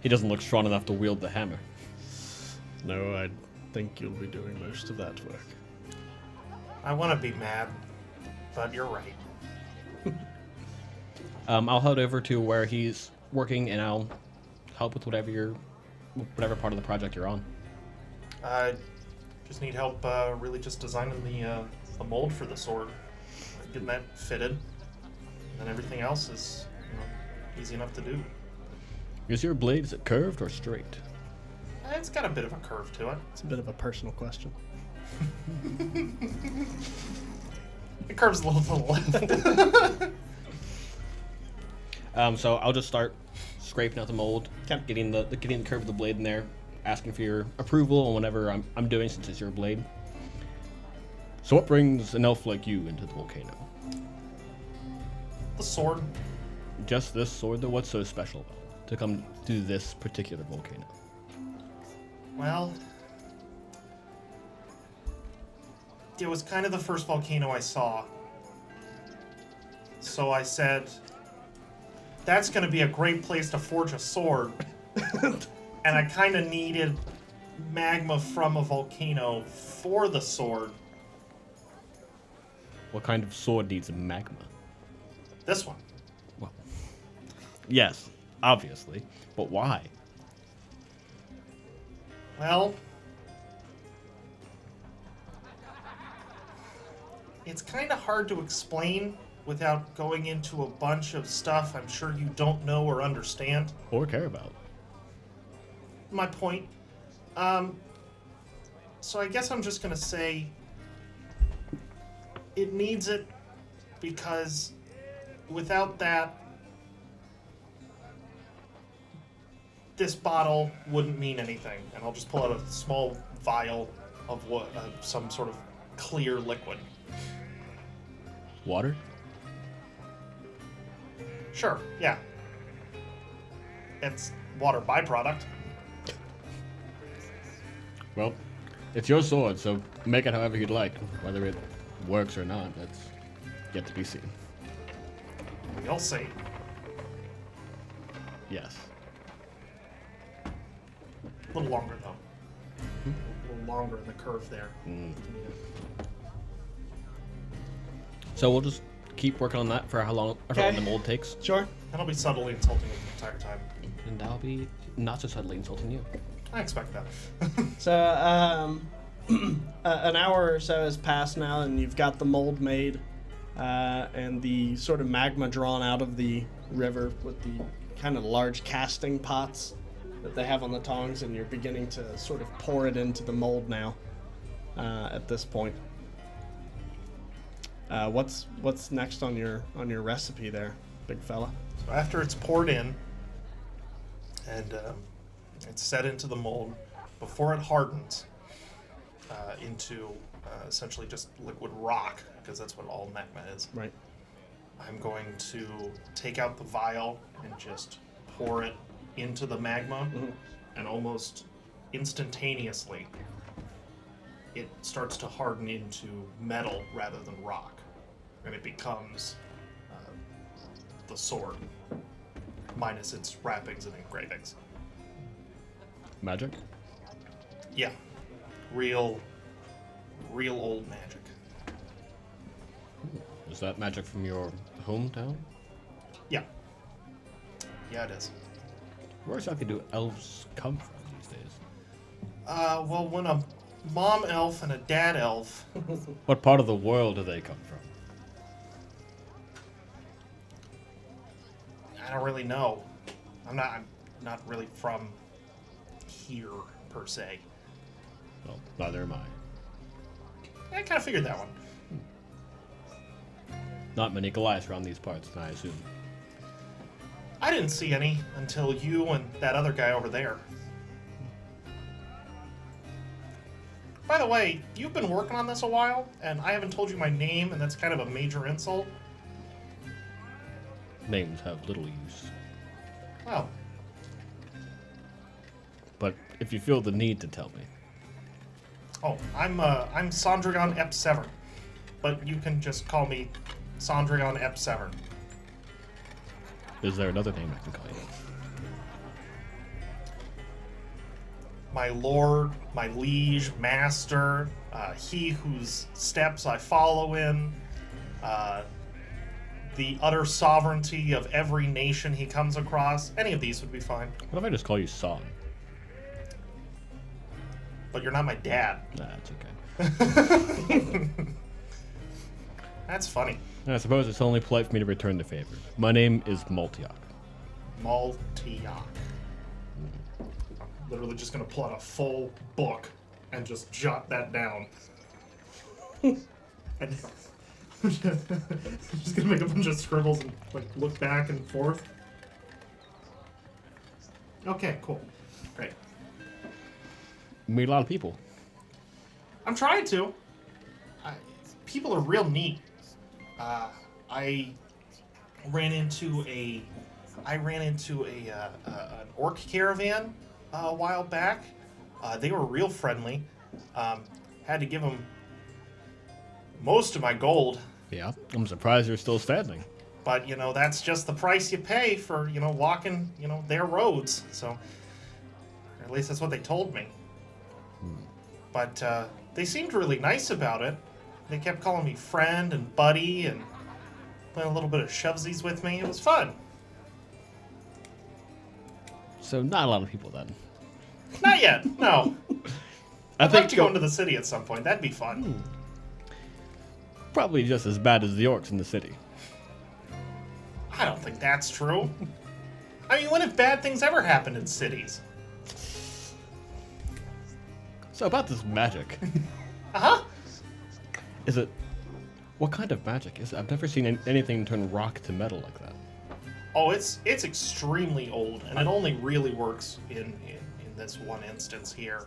He doesn't look strong enough to wield the hammer. No, I think you'll be doing most of that work. I want to be mad, but you're right. I'll head over to where he's working, and I'll help with whatever part of the project you're on. Just need help really just designing the mold for the sword. Getting that fitted. And then everything else is easy enough to do. Is your blade, is it curved or straight? It's got a bit of a curve to it. It's a bit of a personal question. It curves a little to the left. So I'll just start scraping out the mold, Okay. getting the curve of the blade in there, asking for your approval on whatever I'm doing since it's your blade. So what brings an elf like you into the volcano? The sword. Just this sword, though? What's so special about it to come to this particular volcano? Well, it was kind of the first volcano I saw. So I said, that's going to be a great place to forge a sword. And I kind of needed magma from a volcano for the sword. What kind of sword needs magma? This one. Well, yes, obviously, but why? Well, it's kind of hard to explain without going into a bunch of stuff I'm sure you don't know or understand. Or care about? My point. So I guess I'm just gonna say it needs it because without that, this bottle wouldn't mean anything. And I'll just pull out a small vial of some sort of clear liquid. Water? Sure, yeah. It's water byproduct. Well, it's your sword, so make it however you'd like. Whether it works or not, that's yet to be seen. We'll see. Yes. A little longer, though. A little longer in the curve there. So we'll just keep working on that for how long the mold takes. Sure. And I'll be subtly insulting it the entire time. And I'll be not so subtly insulting you. I expect that. So, an hour or so has passed now, and you've got the mold made, and the sort of magma drawn out of the river with the kind of large casting pots that they have on the tongs, and you're beginning to sort of pour it into the mold now. At this point, what's next on your recipe there, big fella? So after it's poured in and it's set into the mold, before it hardens into essentially just liquid rock, because that's what all magma is, Right. I'm going to take out the vial and just pour it into the magma, and almost instantaneously it starts to harden into metal rather than rock, and it becomes the sword, minus its wrappings and engravings. Magic? Yeah, real old magic. Is that magic from your hometown? Yeah, it is. Where exactly do elves come from these days? Well, when a mom elf and a dad elf. What part of the world do they come from? I don't really know. I'm not really from here per se. Well, neither am I. I kind of figured that one. Not many Goliaths around these parts, I assume. I didn't see any until you and that other guy over there. By the way, you've been working on this a while, and I haven't told you my name, and that's kind of a major insult. Names have little use. Well, But if you feel the need to tell me. I'm Sondrion Ep Severn, but you can just call me Sondrion Ep Severn. Is there another name I can call you? My lord, my liege, master, he whose steps I follow in, the utter sovereignty of every nation he comes across. Any of these would be fine. What if I just call you Son? But you're not my dad. Nah, it's okay. That's funny. And I suppose it's only polite for me to return the favor. My name is Maltiok. Maltiok. Literally just gonna pull out a full book and just jot that down. And just gonna make a bunch of scribbles and like look back and forth. Okay, cool. Great. Meet a lot of people. I'm trying to. People are real neat. I ran into an orc caravan a while back. They were real friendly. Had to give them most of my gold, Yeah, I'm surprised you're still standing. but that's just the price you pay for walking their roads. So, or at least that's what they told me. But they seemed really nice about it. They kept calling me friend and buddy and playing a little bit of shovesies with me. It was fun. So not a lot of people then. Not yet, no. I I'd think like to go into the city at some point. That'd be fun. Probably just as bad as the orcs in the city. I don't think that's true. I mean, when have bad things ever happened in cities? So about this magic. Uh-huh. Is it... What kind of magic is it? I've never seen anything turn rock to metal like that. Oh, it's extremely old, and it only really works in this one instance here.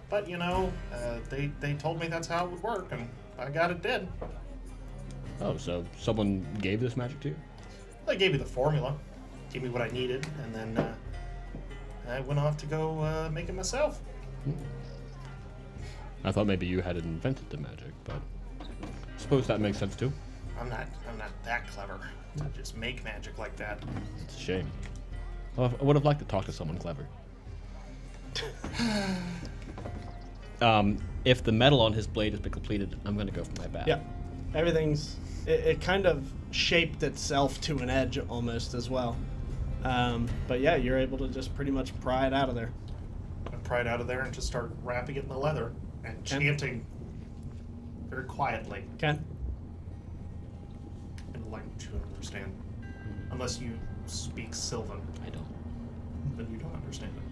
But they told me that's how it would work, and by God, it did. Oh, so someone gave this magic to you? They gave me the formula, gave me what I needed, and then I went off to go make it myself. I thought maybe you had invented the magic, but I suppose that makes sense too. I'm not that clever to just make magic like that. It's a shame. Well, I would have liked to talk to someone clever. If the metal on his blade has been completed, I'm going to go for my bat. Yeah, everything's it kind of shaped itself to an edge almost as well. But yeah, you're able to just pretty much pry it out of there. I pry it out of there and just start wrapping it in the leather and chanting very quietly Ken? in a language you don't understand. Unless you speak Sylvan, I don't. then you don't understand it.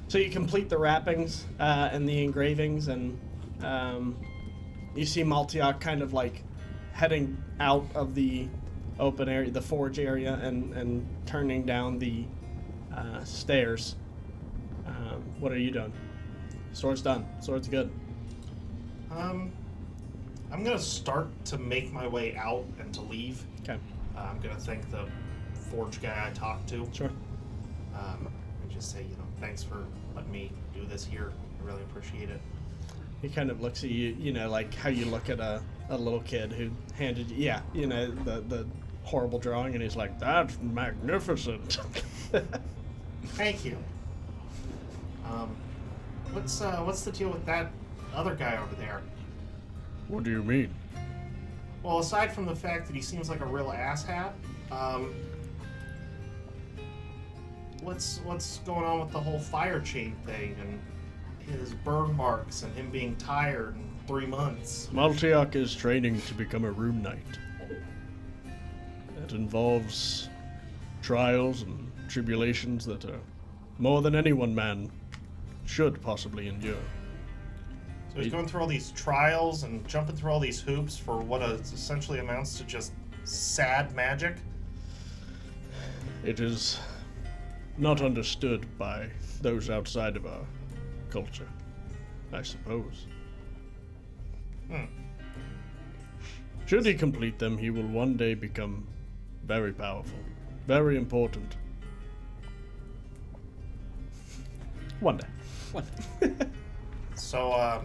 So you complete the wrappings and the engravings, and you see Maltiok kind of like heading out of the open area, the forge area, and turning down the stairs. What are you doing? Sword's done. Sword's good. I'm gonna start to make my way out and to leave. Okay. I'm gonna thank the forge guy I talked to. Sure. just say, thanks for letting me do this here. I really appreciate it. He kind of looks at you, like how you look at a little kid who handed you, the horrible drawing, and he's like, that's magnificent. Thank you. What's the deal with that other guy over there? What do you mean? Well, aside from the fact that he seems like a real asshat, what's going on with the whole fire chain thing and his burn marks and him being tired in 3 months? Maltiak is training to become a rune knight. It involves trials and tribulations that are more than any one man should possibly endure. So he's going through all these trials and jumping through all these hoops for what essentially amounts to just sad magic? It is not understood by those outside of our culture, I suppose. Should he complete them, he will one day become very powerful, very important. One day. So,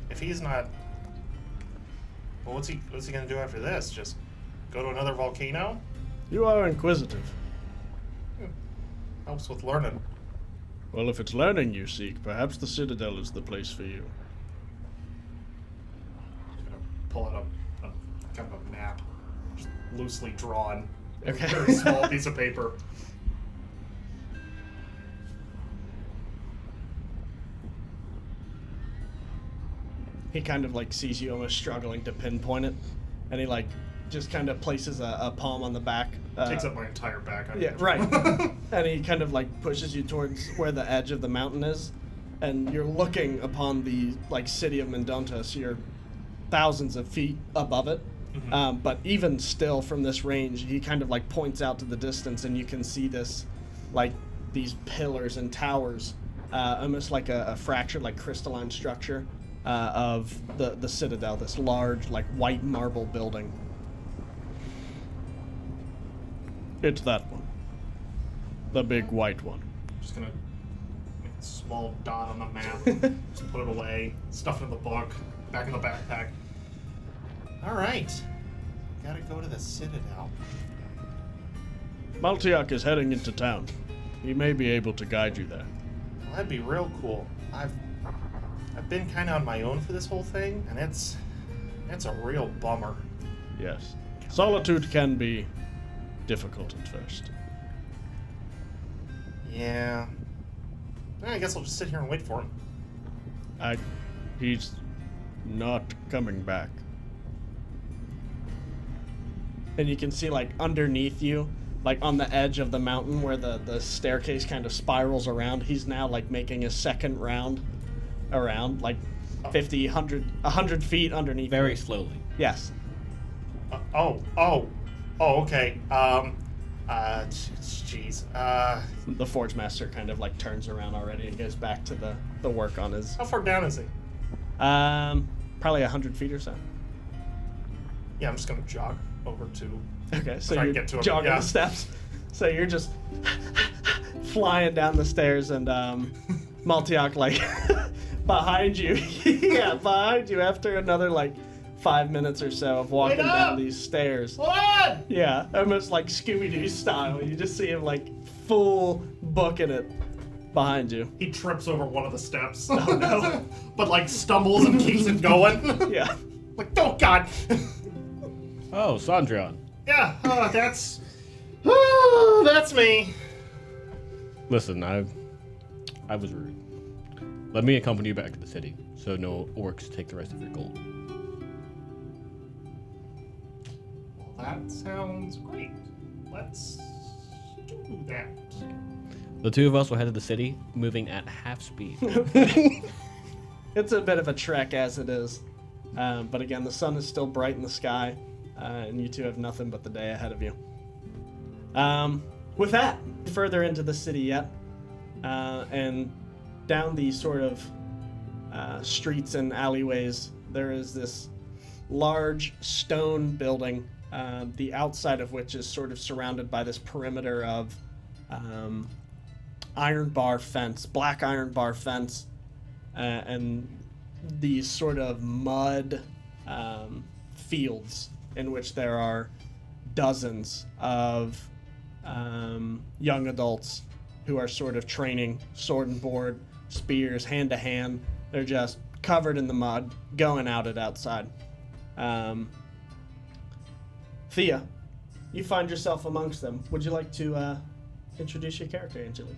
if he's not, well, what's he gonna do after this? Just go to another volcano? You are inquisitive. Helps with learning. Well, if it's learning you seek, perhaps the Citadel is the place for you. Just gonna pull out a kind of a map, just loosely drawn, Okay. very small piece of paper. He kind of like sees you almost struggling to pinpoint it, and he like just kind of places a palm on the back. Takes up my entire back. Yeah, right. And he kind of like pushes you towards where the edge of the mountain is, and you're looking upon the like city of Mendonta, so you're thousands of feet above it. Mm-hmm. But even still from this range, he kind of like points out to the distance, and you can see this, like these pillars and towers, almost like a fractured, like crystalline structure of the Citadel, this large, like white marble building. It's that one. The big white one. Just gonna make a small dot on the map, just put it away, stuff it in the book, back in the backpack. All right, gotta go to the Citadel. Maltiak is heading into town. He may be able to guide you there. Well, that'd be real cool. I've been kind of on my own for this whole thing, and it's a real bummer. Yes. Solitude can be difficult at first. Yeah. I guess I'll just sit here and wait for him. He's not coming back. And you can see like underneath you, like on the edge of the mountain where the staircase kind of spirals around, he's now like making a second round around, like 50, 100 feet underneath. Very you. slowly. Yes. Okay. Jeez. The Forge Master kind of like turns around already and goes back to the work on his... How far down is he? Probably 100 feet or so. Yeah, I'm just gonna jog over to... Okay, so Try to you're get to him, jogging yeah. the steps. So you're just flying down the stairs, and Maltiak like behind you. Yeah, behind you after another like 5 minutes or so of walking Wait up! down these stairs. Hold on! Yeah, almost like Scooby-Doo style. You just see him like full booking it behind you. He trips over one of the steps. Oh no. But like stumbles and keeps it going. Yeah. Like, oh god! Oh, Sandrian. Yeah, that's me. Listen, I was rude. Let me accompany you back to the city, so no orcs take the rest of your gold. Well, that sounds great. Let's do that. The two of us will head to the city, moving at half speed. It's a bit of a trek as it is. But again, the sun is still bright in the sky, and you two have nothing but the day ahead of you. With that, further into the city yet, and down these sort of streets and alleyways, there is this large stone building, the outside of which is sort of surrounded by this perimeter of iron bar fence, black iron bar fence, and these sort of mud fields in which there are dozens of young adults who are sort of training sword and board, spears, hand to hand. They're just covered in the mud, going at it outside. Thea, you find yourself amongst them. Would you like to introduce your character, Angelique?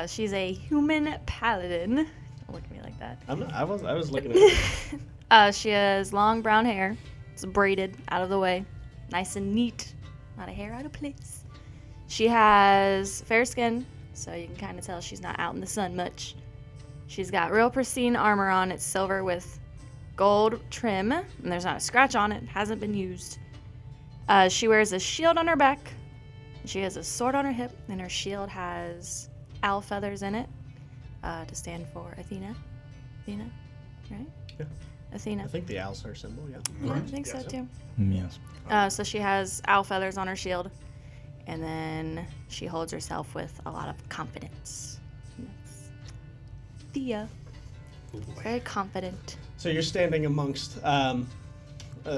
She's a human paladin. Don't look at me like that. I'm not, I was looking at you. She has long brown hair. It's braided out of the way. Nice and neat. Not a hair out of place. She has fair skin, so you can kind of tell she's not out in the sun much. She's got real pristine armor on. It's silver with gold trim, and there's not a scratch on it. It hasn't been used. She wears a shield on her back. She has a sword on her hip, and her shield has owl feathers in it to stand for Athena. Athena, right? Yeah. Athena. I think the owl's her symbol, yeah. Yeah, I think so too. Yes. So she has owl feathers on her shield, and then she holds herself with a lot of confidence. Yes. Thea. Very confident. So you're standing amongst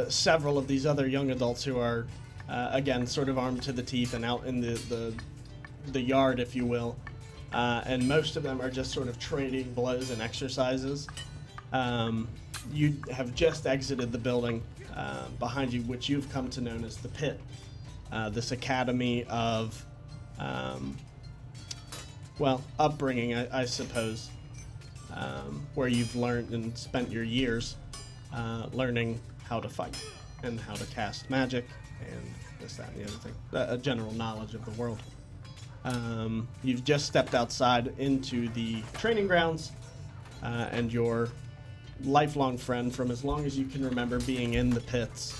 several of these other young adults who are, again, sort of armed to the teeth and out in the yard, if you will. And most of them are just sort of trading blows and exercises. You have just exited the building behind you, which you've come to know as the Pit. This academy of, upbringing, I suppose, where you've learned and spent your years learning how to fight and how to cast magic and this, that, and the other thing. A general knowledge of the world. You've just stepped outside into the training grounds, and your lifelong friend from as long as you can remember being in the pits,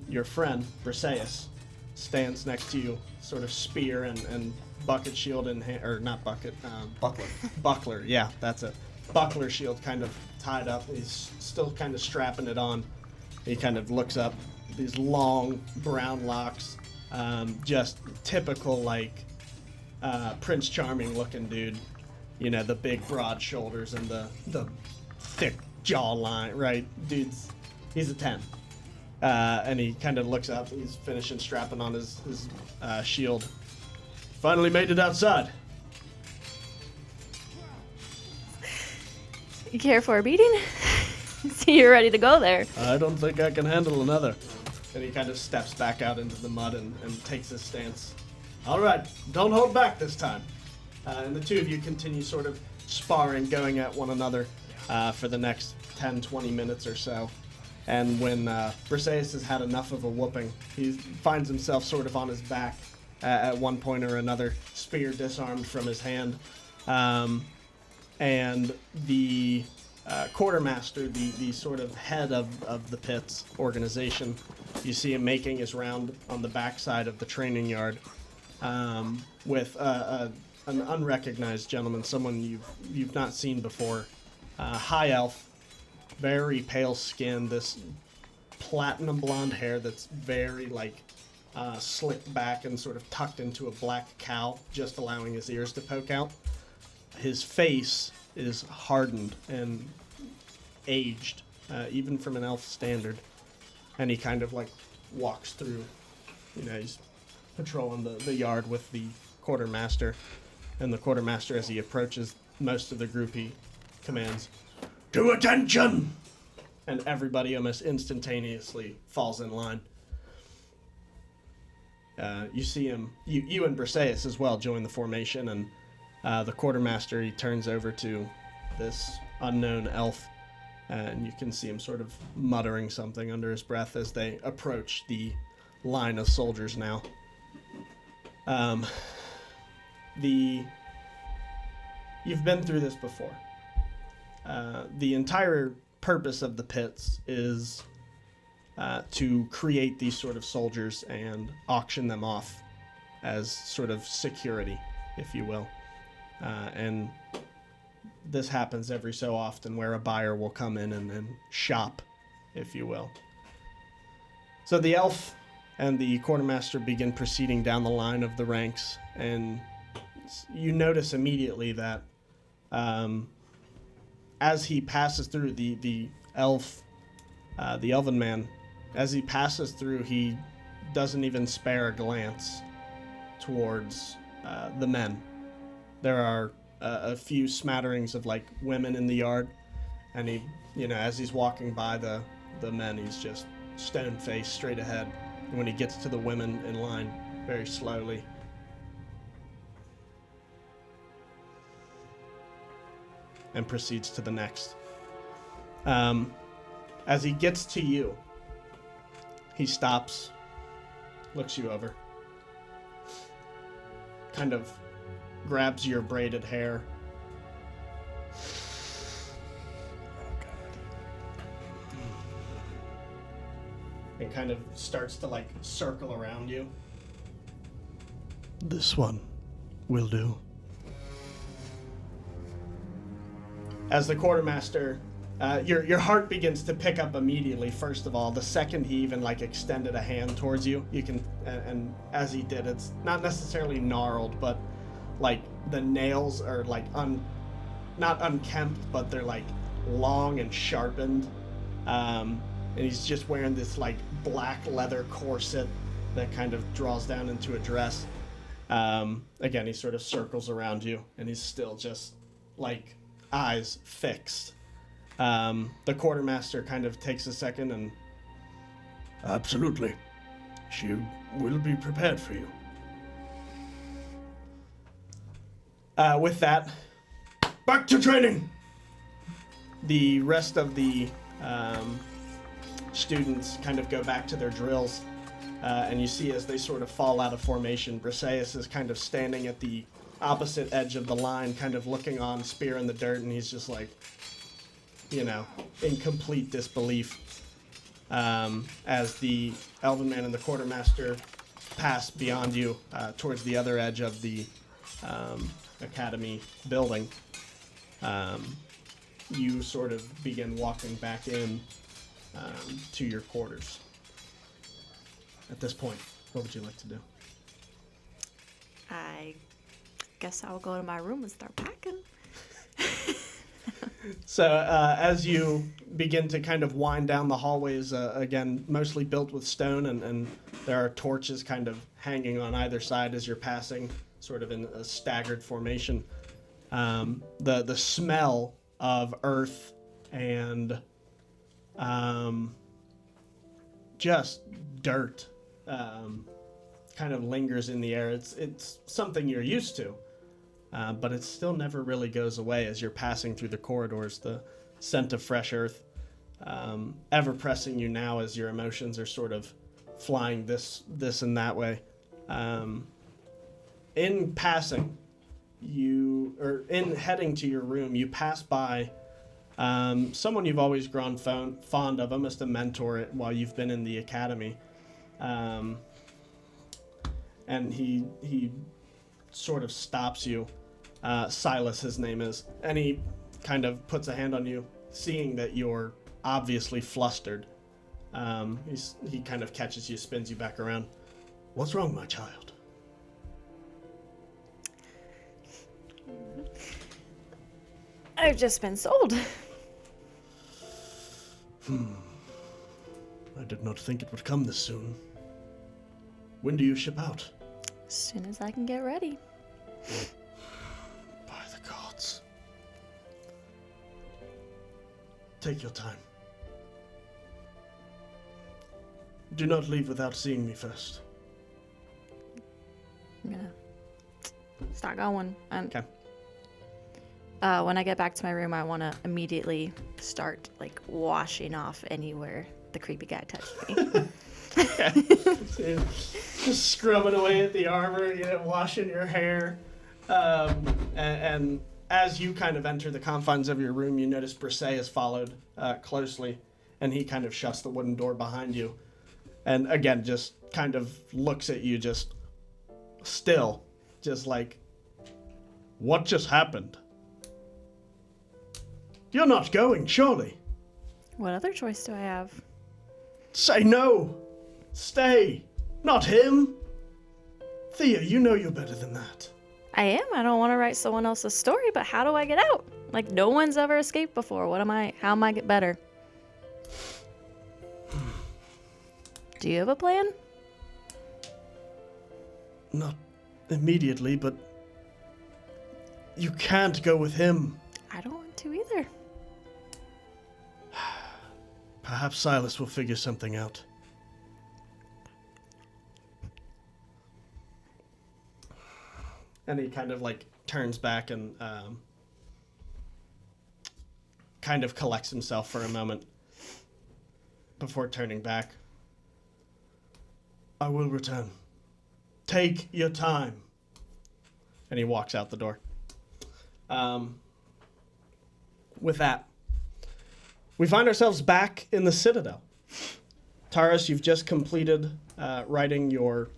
your friend, Briseis, stands next to you, sort of spear and bucket shield in hand, or not bucket, Buckler. buckler, yeah, that's it. Buckler shield kind of tied up. He's still kind of strapping it on. He kind of looks up, these long brown locks, just typical, like, Prince Charming looking dude. You know, the big broad shoulders and the thick jawline, right? He's a 10. And he kind of looks up, he's finishing strapping on his shield. Finally made it outside. You care for a beating? So you're ready to go there. I don't think I can handle another. And he kind of steps back out into the mud and takes his stance. All right, don't hold back this time. And the two of you continue sort of sparring, going at one another for the next 10, 20 minutes or so. And when Briseis has had enough of a whooping, he finds himself sort of on his back at one point or another, spear disarmed from his hand. And the quartermaster, the sort of head of the Pits organization, you see him making his round on the backside of the training yard with an unrecognized gentleman, someone you've not seen before. High elf, very pale skin, this platinum blonde hair that's very slicked back and sort of tucked into a black cowl, just allowing his ears to poke out. His face is hardened and aged, even from an elf standard. And he kind of walks through, he's patrolling the yard with the quartermaster. And the quartermaster, as he approaches most of the group, he commands, "To attention!" And everybody almost instantaneously falls in line. You see him, you and Briseis as well join the formation, and the quartermaster, he turns over to this unknown elf, and you can see him sort of muttering something under his breath as they approach the line of soldiers now. You've been through this before. The entire purpose of the Pits is to create these sort of soldiers and auction them off as sort of security, if you will. And this happens every so often where a buyer will come in and shop, if you will. So the elf and the quartermaster begin proceeding down the line of the ranks, and you notice immediately that as he passes through, the elven man, as he passes through, he doesn't even spare a glance towards the men. There are a few smatterings of like women in the yard, and he, as he's walking by the men, he's just stone-faced straight ahead. And when he gets to the women in line, very slowly, and proceeds to the next. As he gets to you, he stops, looks you over, kind of grabs your braided hair. And kind of starts to like circle around you. This one will do. As the quartermaster, your heart begins to pick up immediately. First of all, the second he even like extended a hand towards you, you can, and as he did, it's not necessarily gnarled, but like the nails are like not unkempt, but they're like long and sharpened. And he's just wearing this like black leather corset that kind of draws down into a dress. Again, he sort of circles around you, and he's still just like eyes fixed. The quartermaster kind of takes a second and... Absolutely. She will be prepared for you. With that, back to training! The rest of the students kind of go back to their drills, and you see as they sort of fall out of formation, Briseis is kind of standing at the opposite edge of the line, kind of looking on, spear in the dirt, and he's just like, in complete disbelief, as the elven man and the quartermaster pass beyond you towards the other edge of the academy building. You sort of begin walking back in to your quarters. At this point, what would you like to do? I guess I'll go to my room and start packing. So as you begin to kind of wind down the hallways, again, mostly built with stone, and there are torches kind of hanging on either side as you're passing, sort of in a staggered formation. The smell of earth and just dirt kind of lingers in the air. It's something you're used to. But it still never really goes away as you're passing through the corridors. The scent of fresh earth ever pressing you now as your emotions are sort of flying this and that way. In passing, in heading to your room, you pass by someone you've always grown fond of, almost a mentor while you've been in the academy. And he sort of stops you. Silas, his name is, and he kind of puts a hand on you, seeing that you're obviously flustered. He kind of catches you, spins you back around. What's wrong, my child? I've just been sold. I did not think it would come this soon. When do you ship out? As soon as I can get ready. By the gods. Take your time. Do not leave without seeing me first. I'm gonna start going. Okay. When I get back to my room, I want to immediately start like washing off anywhere the creepy guy touched me. Just scrubbing away at the armor, washing your hair. And as you kind of enter the confines of your room, you notice Briseis is followed closely, and he kind of shuts the wooden door behind you. And again, just kind of looks at you just still, just like, what just happened? You're not going, surely. What other choice do I have? Say no. Stay. Not him! Thea, you know you're better than that. I am. I don't want to write someone else's story, but how do I get out? Like, no one's ever escaped before. How am I get better? Do you have a plan? Not immediately, but you can't go with him. I don't want to either. Perhaps Silas will figure something out. And he kind of like turns back and kind of collects himself for a moment before turning back. I will return. Take your time. And he walks out the door. With that, we find ourselves back in the Citadel. Taurus, you've just completed writing your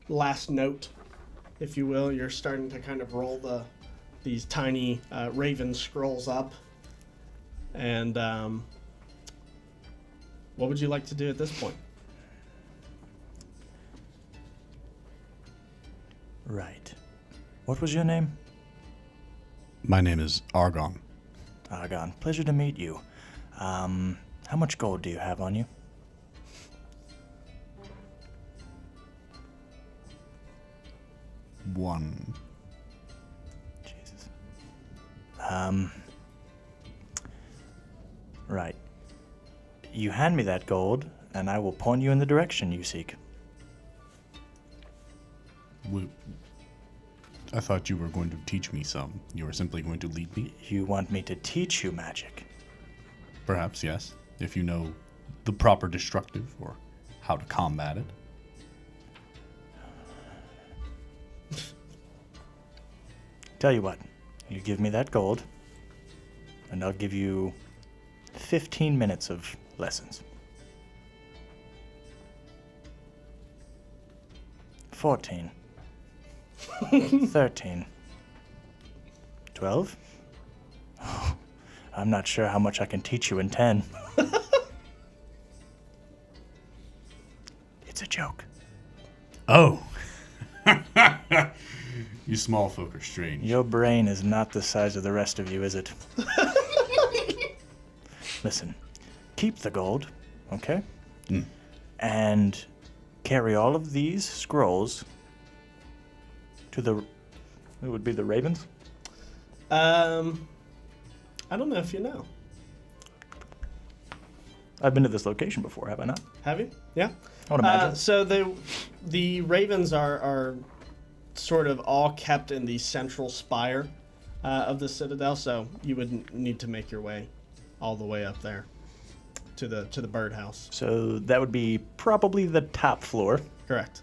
last note, if you will. You're starting to kind of roll these tiny raven scrolls up. And what would you like to do at this point? Right. What was your name? My name is Argon. Argon. Pleasure to meet you. How much gold do you have on you? One. Jesus. Right. You hand me that gold, and I will point you in the direction you seek. I thought you were going to teach me some. You were simply going to lead me? You want me to teach you magic? Perhaps, yes. If you know the proper destructive or how to combat it. Tell you what, you give me that gold, and I'll give you 15 minutes of lessons. 14. 13. 12? Oh, I'm not sure how much I can teach you in 10. It's a joke. Oh! You small folk are strange. Your brain is not the size of the rest of you, is it? Listen, keep the gold, okay? And carry all of these scrolls to the... It would be the ravens? I don't know if you know. I've been to this location before, have I not? Have you? Yeah. I would imagine. So the ravens are sort of all kept in the central spire of the Citadel, so you would need to make your way all the way up there to the birdhouse. So that would be probably the top floor. Correct.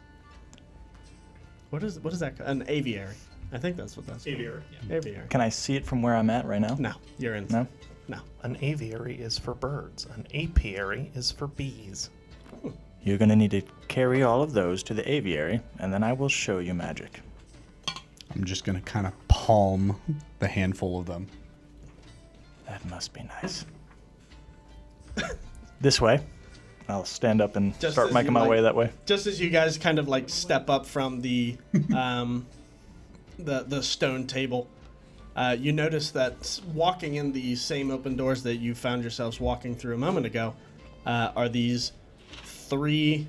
What is that? An aviary. I think that's what that's called. Aviary. Aviary. Can I see it from where I'm at right now? No, you're in. No? No. An aviary is for birds. An apiary is for bees. You're going to need to carry all of those to the aviary, and then I will show you magic. I'm just going to kind of palm the handful of them. That must be nice. This way. I'll stand up and Just start as making you, my like- way that way. Just as you guys kind of like step up from the stone table, you notice that walking in the same open doors that you found yourselves walking through a moment ago are these three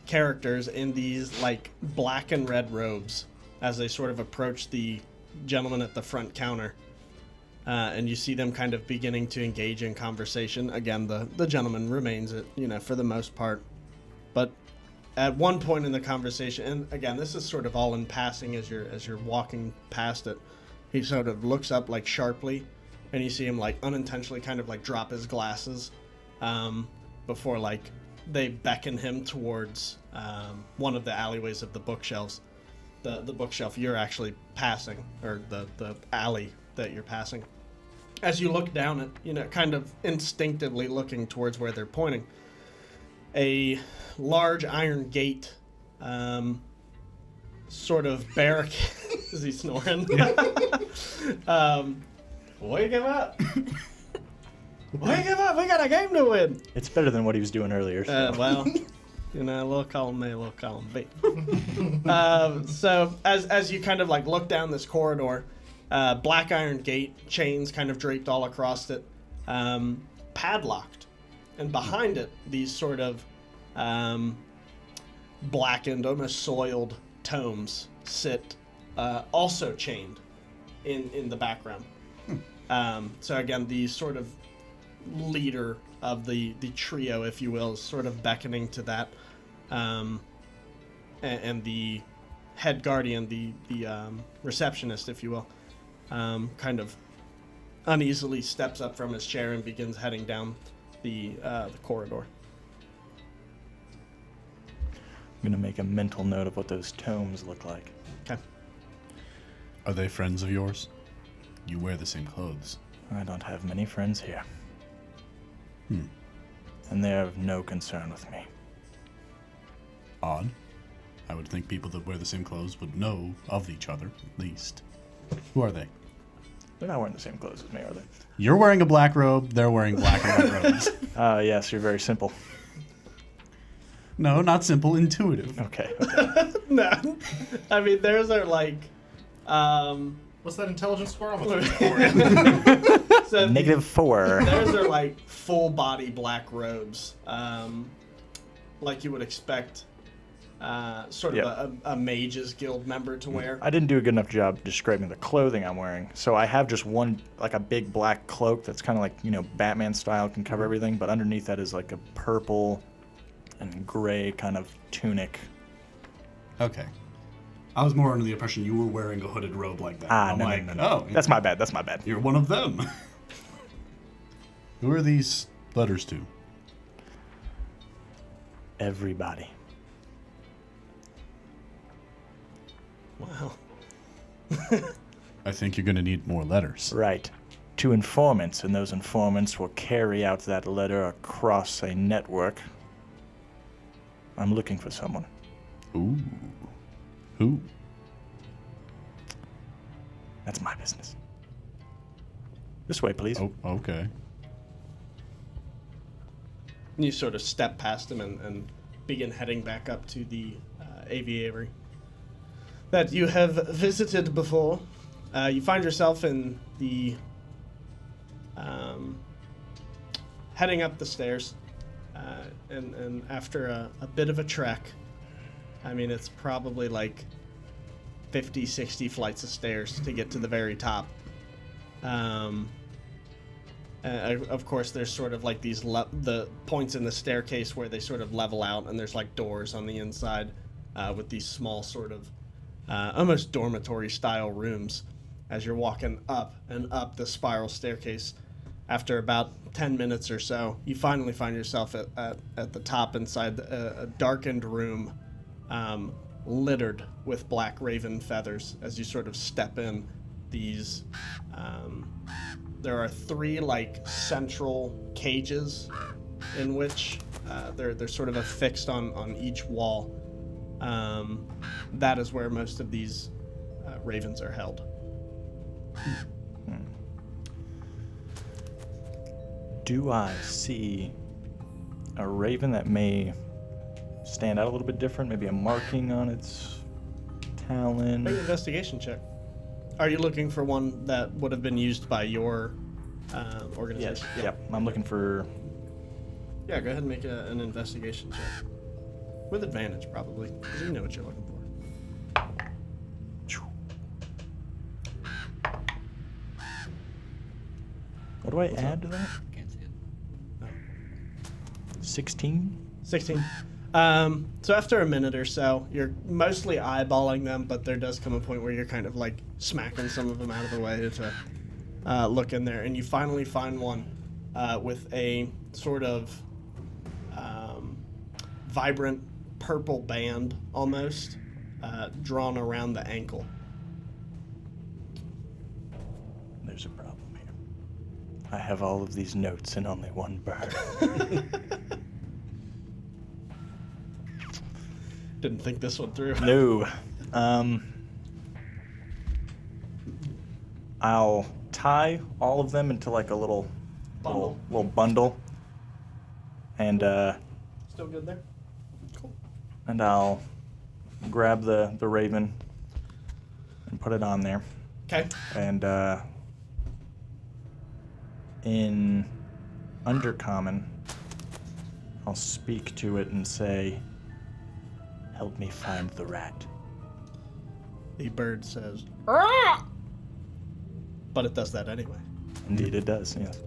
characters in these like black and red robes as they sort of approach the gentleman at the front counter. And you see them kind of beginning to engage in conversation. Again, the gentleman remains it, for the most part. But at one point in the conversation, and again, this is sort of all in passing as you're walking past it, he sort of looks up like sharply, and you see him like unintentionally kind of like drop his glasses before like they beckon him towards one of the alleyways of the bookshelves. The bookshelf you're actually passing, or the alley that you're passing. As you look down it, kind of instinctively looking towards where they're pointing, a large iron gate sort of barricade. Is he snoring? Wake him up! Wake him up! We got a game to win! It's better than what he was doing earlier. So. Well, You know, a little column A, a little column B. So as you kind of like look down this corridor, black iron gate, chains kind of draped all across it, padlocked. And behind it, these sort of blackened, almost soiled tomes sit, also chained in the background. So again, the sort of leader of the trio, if you will, is sort of beckoning to that. And the head guardian, the receptionist, if you will, kind of uneasily steps up from his chair and begins heading down the corridor. I'm going to make a mental note of what those tomes look like. Okay. Are they friends of yours? You wear the same clothes. I don't have many friends here. Hmm. And they're of no concern with me. Odd. I would think people that wear the same clothes would know of each other, at least. Who are they? They're not wearing the same clothes as me, are they? You're wearing a black robe, they're wearing black and white robes. Yes, you're very simple. No, not simple, intuitive. Okay. No. I mean, theirs are like... What's that intelligence score? I'm gonna score it. so -4. Theirs are like full body black robes, like you would expect sort of a mage's guild member to wear. I didn't do a good enough job describing the clothing I'm wearing. So I have just one, like a big black cloak that's kind of like, Batman style, can cover everything. But underneath that is like a purple and gray kind of tunic. Okay. I was more under the impression you were wearing a hooded robe like that. No. Oh, That's my bad. you're one of them. Who are these letters to? Everybody. Wow. I think you're going to need more letters. Right. To informants, and those informants will carry out that letter across a network. I'm looking for someone. Ooh. Who? That's my business. This way, please. Oh, okay. You sort of step past him and begin heading back up to the aviary that you have visited before. You find yourself in the heading up the stairs, and after a bit of a trek, I mean, it's probably like 50, 60 flights of stairs to get to the very top. Of course, there's sort of like these the points in the staircase where they sort of level out, and there's like doors on the inside with these small sort of almost dormitory style rooms as you're walking up and up the spiral staircase. After about 10 minutes or so, you finally find yourself at the top inside a darkened room littered with black raven feathers. As you sort of step in, these there are 3 like central cages in which they're sort of affixed on each wall. That is where most of these ravens are held. Do I see a raven that may stand out a little bit different? Maybe a marking on its talon? Make an investigation check. Are you looking for one that would have been used by your organization? Yes. Yep. I'm looking for... Yeah, go ahead and make an investigation check. With advantage, probably, because you know what you're looking for. What do I add to that? Can't see it. 16? 16. So after a minute or so, you're mostly eyeballing them, but there does come a point where you're kind of like smacking some of them out of the way to look in there, and you finally find one with a sort of vibrant purple band almost drawn around the ankle. There's a problem here. I have all of these notes and only one bird. Didn't think this one through. No. I'll tie all of them into like a little Bundle. little bundle. And Still good there? Cool. and I'll grab the raven and put it on there. Okay. And in Undercommon, I'll speak to it and say, "Help me find the rat." The bird says, "Ah!" But it does that anyway. Indeed, it does. Yes.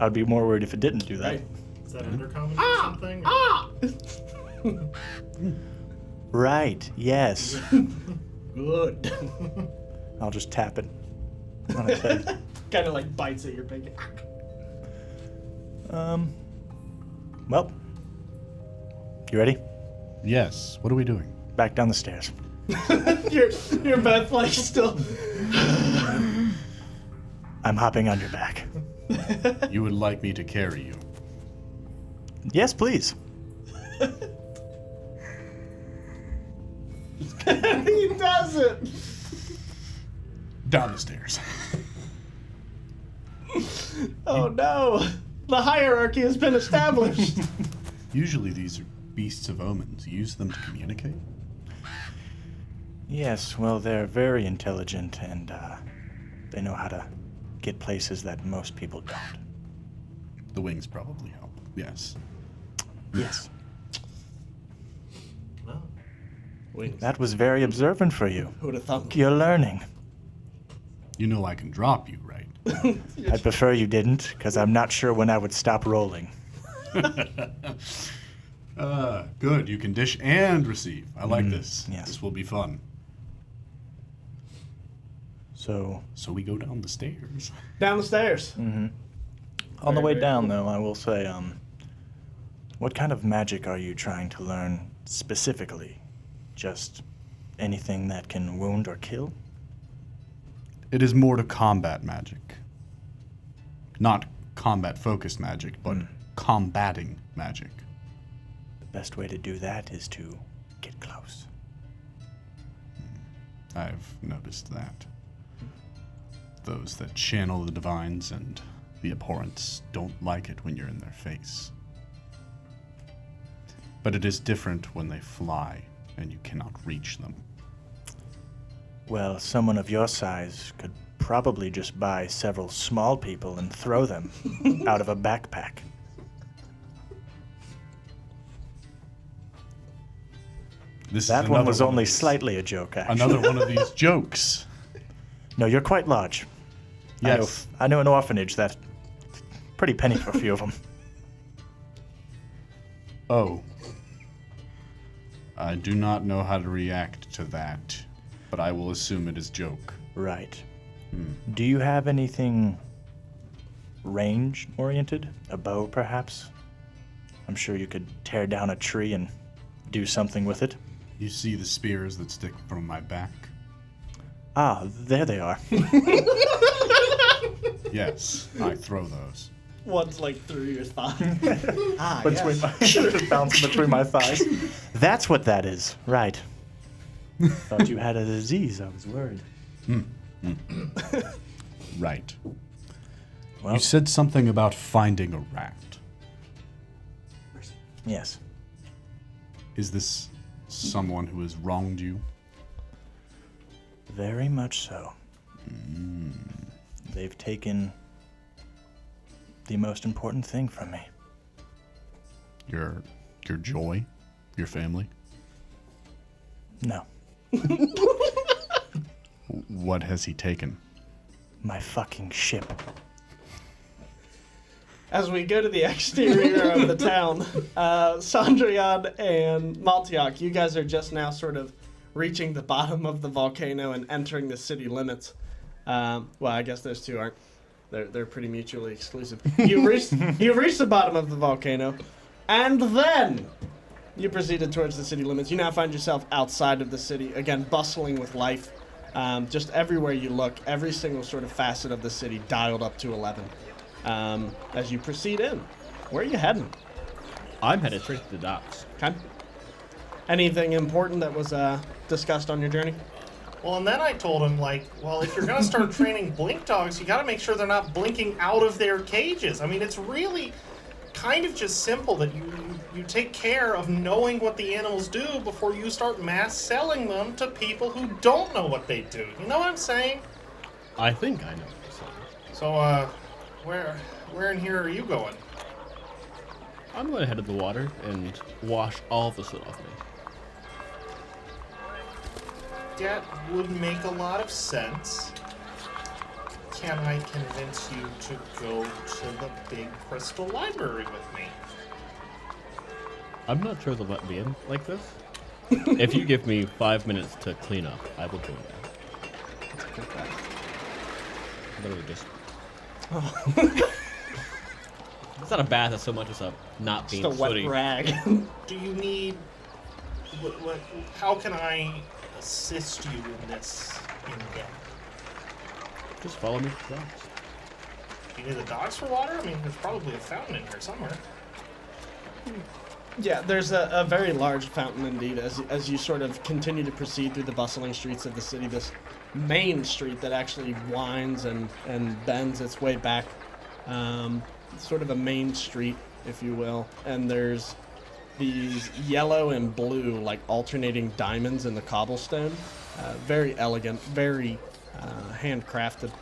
I'd be more worried if it didn't do that. Right. Is that undercommon or something? Right. Yes. Good. I'll just tap it on its head. Kind of like bites at your bacon. Well, you ready? Yes. What are we doing? Back down the stairs. You're both like still. I'm hopping on your back. You would like me to carry you? Yes, please. He doesn't. Down the stairs. Oh no. The hierarchy has been established. Usually these are beasts of omens. You use them to communicate? Yes, well, they're very intelligent, and they know how to get places that most people don't. The wings probably help. Yes. Yes. Wings. That was very observant for you. Who'd have thunk? You're learning. You know I can drop you, right? I'd prefer you didn't, because I'm not sure when I would stop rolling. Good. You can dish and receive. I like this. yes. This will be fun. So, So we go down the stairs. Down the stairs. on the Very, way very down, cool. though, I will say, what kind of magic are you trying to learn specifically? Just anything that can wound or kill? It is more to combat magic. Not combat-focused magic, but combating magic. The best way to do that is to get close. I've noticed that. Those that channel the divines and the abhorrents don't like it when you're in their face. But it is different when they fly and you cannot reach them. Well, someone of your size could probably just buy several small people and throw them out of a backpack. This That is one another was of only these- slightly a joke, actually. Another one of these jokes. No, you're quite large. Yes. I know an orphanage that pretty penny for a few of them. Oh. I do not know how to react to that, but I will assume it is joke. Right. Do you have anything range-oriented? A bow, perhaps? I'm sure you could tear down a tree and do something with it. You see the spears that stick from my back? Ah, there they are. Yes, I throw those. One's like through your thigh. Between my, just bouncing between my thighs. That's what that is. Right. Thought you had a disease. I was worried. Right. Well, You said something about finding a rat. yes. Is this someone who has wronged you? Very much so. They've taken the most important thing from me. Your joy? Your family? No, What has he taken? my fucking ship. As we go to the exterior of the town, Sandrian and Maltiak, you guys are just now sort of reaching the bottom of the volcano and entering the city limits. Well, I guess those two aren't. They're pretty mutually exclusive. You've reached the bottom of the volcano, and then you proceeded towards the city limits. You now find yourself outside of the city, again, bustling with life. Just everywhere you look, every single sort of facet of the city dialed up to 11. As you proceed in, where are you heading? I'm headed straight to the docks. Okay. Anything important that was discussed on your journey? Well, and then I told him, like, well, if you're going to start training blink dogs, you got to make sure they're not blinking out of their cages. I mean, it's really kind of just simple that you you take care of knowing what the animals do before you start mass selling them to people who don't know what they do. You know what I'm saying? I think I know what you're saying. So, where in here are you going? I'm going to head to the water and wash all the soot off me. That would make a lot of sense. Can I convince you to go to the big crystal library with me? I'm not sure they'll let me in like this. If you give me 5 minutes to clean up, I will join that. That's a good bet. Literally just... It's not a bath as so much as a not being Just a wet sooty. rag. Do you need... how can I assist you in this in-depth? Just follow me to the docks. Do you need the docks for water? I mean, there's probably a fountain in here somewhere. Yeah, there's a very large fountain indeed as you sort of continue to proceed through the bustling streets of the city. This main street that actually winds and bends its way back. Sort of a main street, if you will. And there's these yellow and blue, like alternating diamonds in the cobblestone. Very elegant, very handcrafted.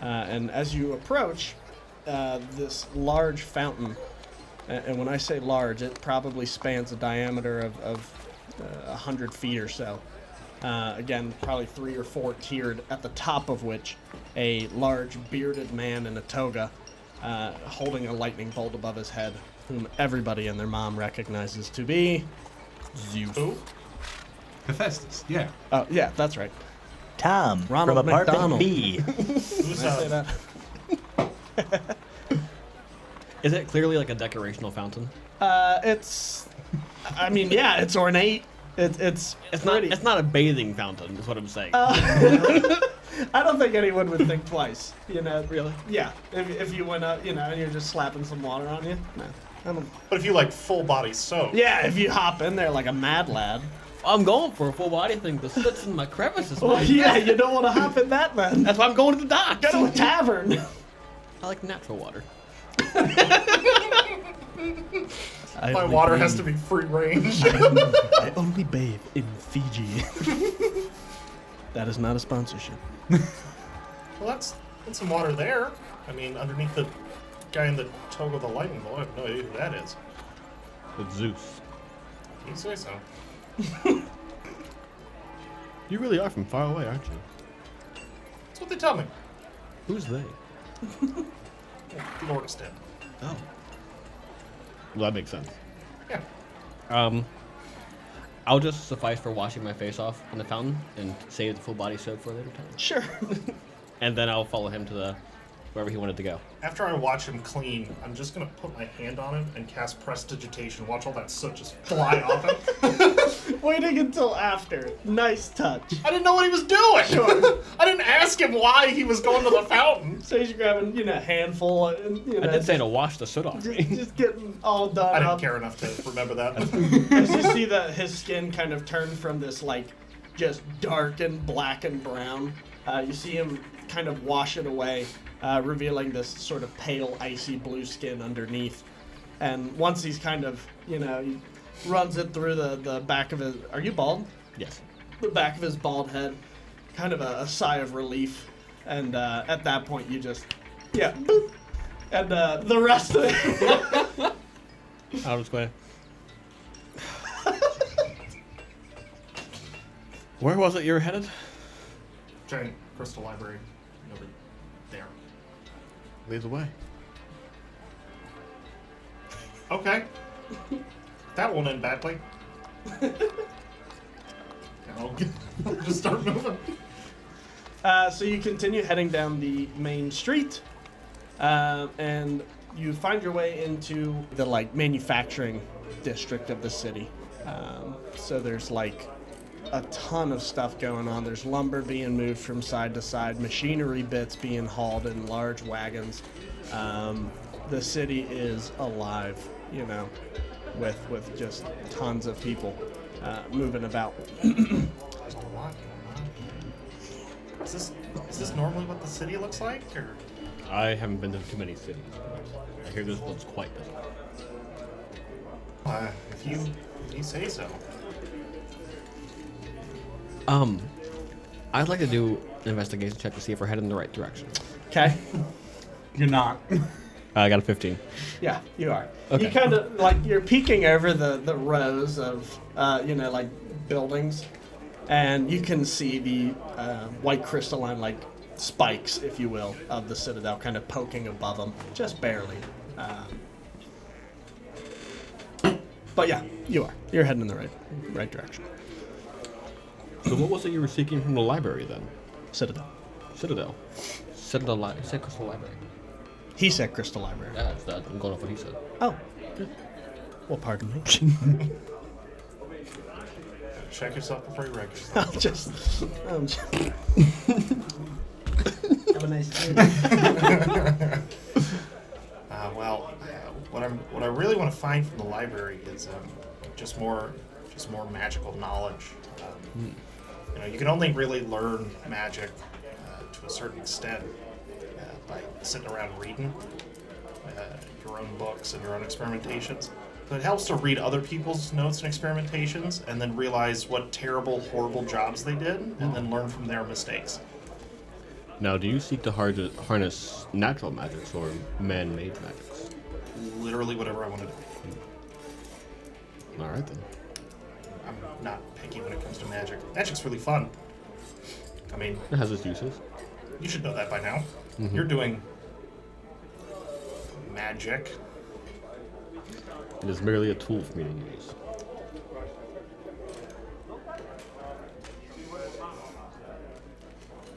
And as you approach this large fountain, and when I say large, it probably spans a diameter of 100 feet or so. Again, probably 3 or 4 tiered, at the top of which a large bearded man in a toga holding a lightning bolt above his head, whom everybody and their mom recognizes to be Zeus. Who? Hephaestus, yeah. Oh, yeah, that's right. Tom Ronald from apartment McDonald. B. Who's Can I say that? Is it clearly like a decorational fountain? It's, I mean, yeah, it's ornate. It's pretty. It's not a bathing fountain. Is what I'm saying. I don't think anyone would think twice. You know, Really? Yeah, if you went up, you know, and you're just slapping some water on you. No, I don't. But if you like full body soap. Yeah, if you hop in there like a mad lad. I'm going for a full body thing. The soot's in my crevices. Well, man. yeah, you don't want to hop in that then. That's why I'm going to the docks. Go to a tavern. I like natural water. My water has to be free range. I only bathe in Fiji. That is not a sponsorship. Well, that's some water there. I mean, underneath the guy in the toga with the lightning bolt. I have no idea who that is. It's Zeus. You say so. You really are from far away, aren't you? That's what they tell me. Who's they? Lord is dead. Oh. Well, that makes sense. Yeah. I'll just suffice for washing my face off in the fountain and save the full body soap for a later time. Sure. And then I'll follow him to wherever he wanted to go. After I watch him clean, I'm just gonna put my hand on him and cast prestidigitation. Watch all that soot just fly off him. Waiting until after. Nice touch. I didn't know what he was doing. Sure. I didn't ask him why he was going to the fountain. So he's grabbing, you know, a handful, and you know, I did say to wash the soot off me. just getting all done I didn't up. care enough to remember that. As you see that his skin kind of turn from this like just dark and black and brown, you see him kind of wash it away, revealing this sort of pale icy blue skin underneath. And once he's kind of, you know, he runs it through the back of his, are you bald? Yes. The back of his bald head, kind of a sigh of relief. And at that point you just, yeah, boop. And the rest of it. I'll just go ahead. Where was it you were headed? Giant crystal library. Over there. Lead the way. Okay. That won't end badly. I'll just start moving. So you continue heading down the main street, and you find your way into the like manufacturing district of the city. So there's like a ton of stuff going on. There's lumber being moved from side to side, machinery bits being hauled in large wagons. The city is alive, you know, with just tons of people moving about. There's a lot going on. Is this normally what the city looks like, or? I haven't been to too many cities. I hear this one's quite busy. If you say so. I'd like to do an investigation check to see if we're heading in the right direction. Okay. You're not. I got a 15. Yeah, you are. Okay. You kind of like you're peeking over the rows of like buildings, and you can see the white crystalline like spikes, if you will, of the citadel kind of poking above them, just barely. But yeah, you are. You're heading in the right direction. So what was it you were seeking from the library then? Citadel. Citadel. You said Crystal Library. He said Crystal Library. Yeah, that's that. I'm going off what he said. Oh, good. Well, pardon me. Check yourself before you wreck yourself. Have a nice day. What I really want to find from the library is just more magical knowledge. You can only really learn magic to a certain extent by sitting around reading your own books and your own experimentations. But it helps to read other people's notes and experimentations and then realize what terrible, horrible jobs they did and then learn from their mistakes. Now, do you seek to harness natural magics or man-made magics? Literally whatever I want to do. All right, then. I'm not picky when it comes to magic. Magic's really fun. I mean, It has its uses. you should know that by now. You're doing magic. It is merely a tool for me to use.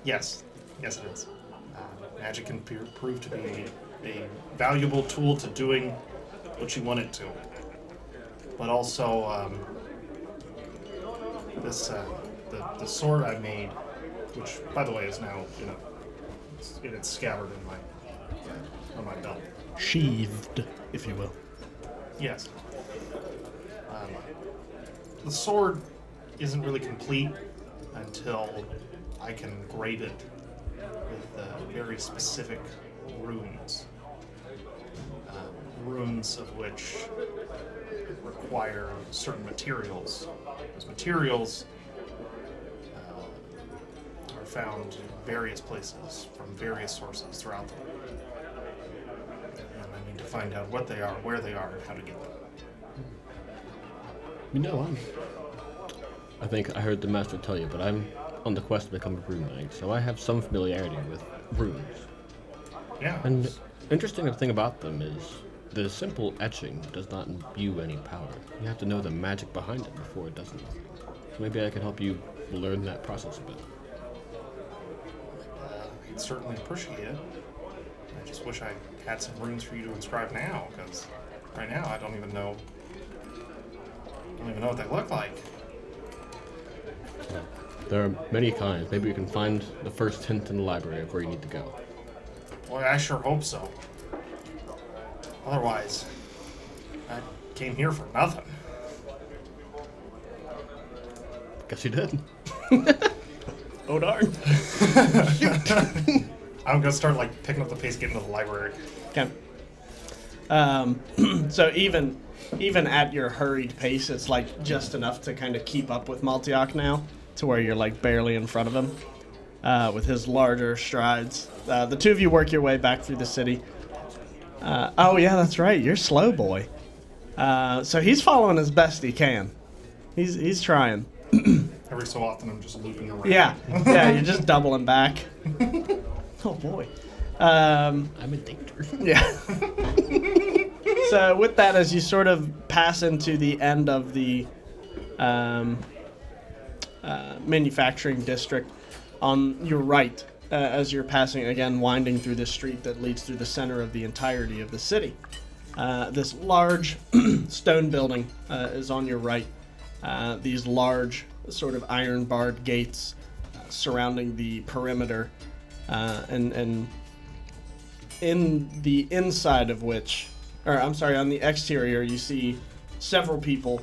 Yes, it is. Magic can prove to be a valuable tool to doing what you want it to. But also, the sword I made, which by the way is now it's scabbard on my belt. Sheathed, if you will. Yes. The sword isn't really complete until I can grade it with very specific runes. Runes of which require certain materials. Those materials are found in various places from various sources throughout the world. And I need to find out what they are, where they are, and how to get them. I think I heard the master tell you, but I'm on the quest to become a rune knight, so I have some familiarity with runes. Yeah. And interesting thing about them is the simple etching does not imbue any power. You have to know the magic behind it before it does anything. So maybe I can help you learn that process a bit. I'd certainly appreciate it. I just wish I had some runes for you to inscribe now, because right now I don't even know what they look like. There are many kinds. Maybe you can find the first hint in the library of where you need to go. Well, I sure hope so. Otherwise, I came here for nothing. Guess you did. Oh darn. I'm gonna start picking up the pace, getting to the library. Okay. So even at your hurried pace, it's just enough to kind of keep up with Maltiok now, to where you're barely in front of him with his larger strides. The two of you work your way back through the city. Oh yeah, that's right. You're slow boy. So he's following as best he can. He's trying. Every so often, I'm just looping around. Yeah, you're just doubling back. Oh boy. I'm in danger. Yeah. So with that, as you sort of pass into the end of the manufacturing district, on your right, as you're passing, again, winding through this street that leads through the center of the entirety of the city, this large stone building is on your right. These large sort of iron-barred gates surrounding the perimeter, and in the inside of which, on the exterior, you see several people